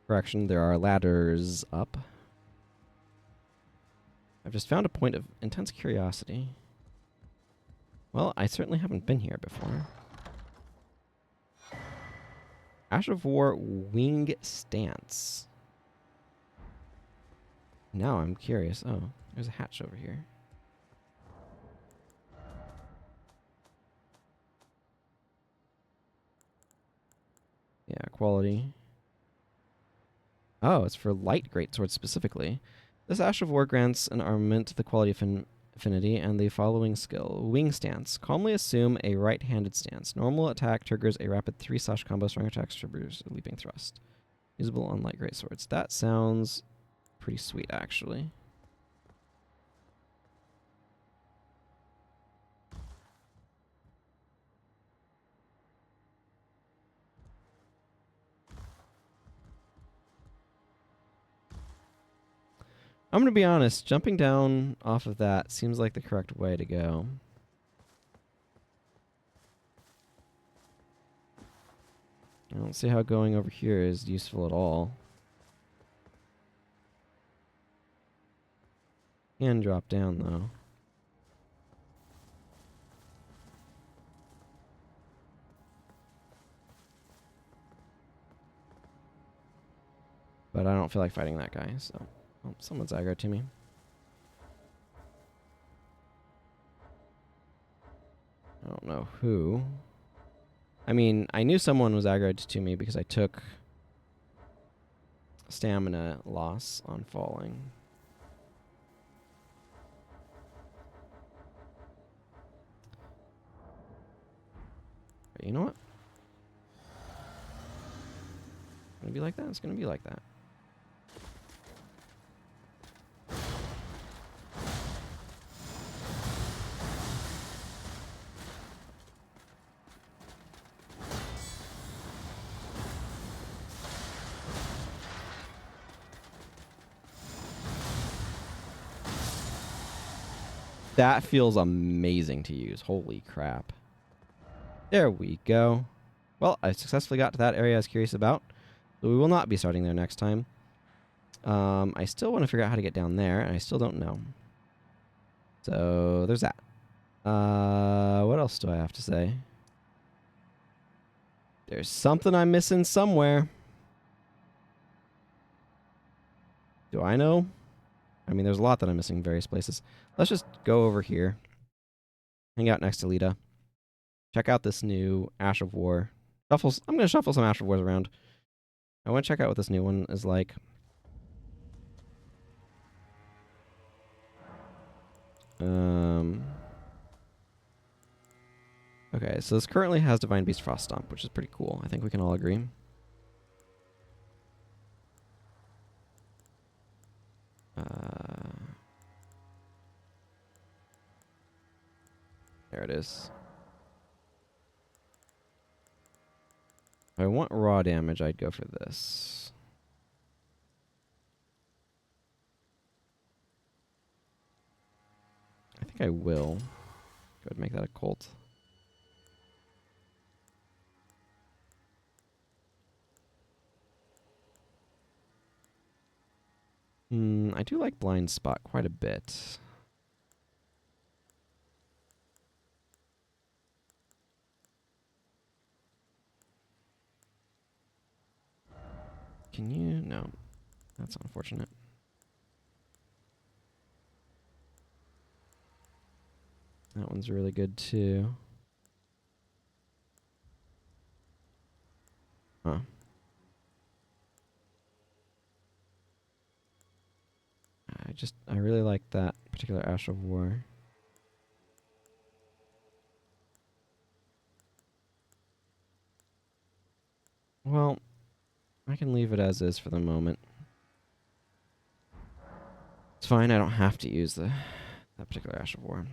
[SPEAKER 1] Correction, there are ladders up. I've just found a point of intense curiosity. Well, I certainly haven't been here before. Ash of War wing stance. Now I'm curious. Oh, there's a hatch over here. Yeah, quality. Oh, it's for light greatswords specifically. This Ash of War grants an armament the quality of affinity and the following skill. Wing stance. Calmly assume a right-handed stance. Normal attack triggers a rapid 3/ combo. Strong attacks triggers a leaping thrust. Usable on light greatswords. That sounds pretty sweet, actually. I'm going to be honest, jumping down off of that seems like the correct way to go. I don't see how going over here is useful at all. Can drop down, though. But I don't feel like fighting that guy, so... Oh, someone's aggro to me. I don't know who. I mean, I knew someone was aggroed to me because I took stamina loss on falling. Okay, you know what? It's gonna be like that? It's gonna be like that. That feels amazing to use. Holy crap. There we go. Well, I successfully got to that area I was curious about. So we will not be starting there next time. I still want to figure out how to get down there, and I still don't know. So there's that. What else do I have to say? There's something I'm missing somewhere. Do I know? I mean, there's a lot that I'm missing in various places. Let's just go over here. Hang out next to Lita. Check out this new Ash of War. Shuffles. I'm going to shuffle some Ash of Wars around. I want to check out what this new one is like. Okay, so this currently has Divine Beast Frost Stomp, which is pretty cool. I think we can all agree. There it is. If I want raw damage, I'd go for this. I think I will. Go ahead and make that a Colt. I do like Blind Spot quite a bit. Can you? No. That's unfortunate. That one's really good too. Huh. I really like that particular Ash of War. Well, I can leave it as is for the moment. It's fine, I don't have to use that particular Ash of War.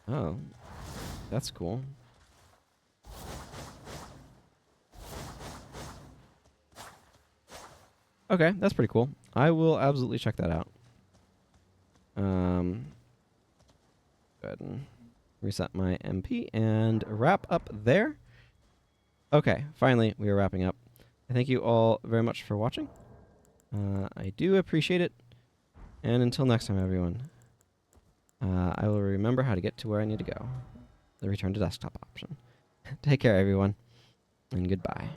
[SPEAKER 1] Oh, that's cool. Okay, that's pretty cool. I will absolutely check that out. Go ahead and reset my MP and wrap up there. Okay, finally, we are wrapping up. Thank you all very much for watching. I do appreciate it. And until next time, everyone, I will remember how to get to where I need to go. The return to desktop option. Take care, everyone, and goodbye.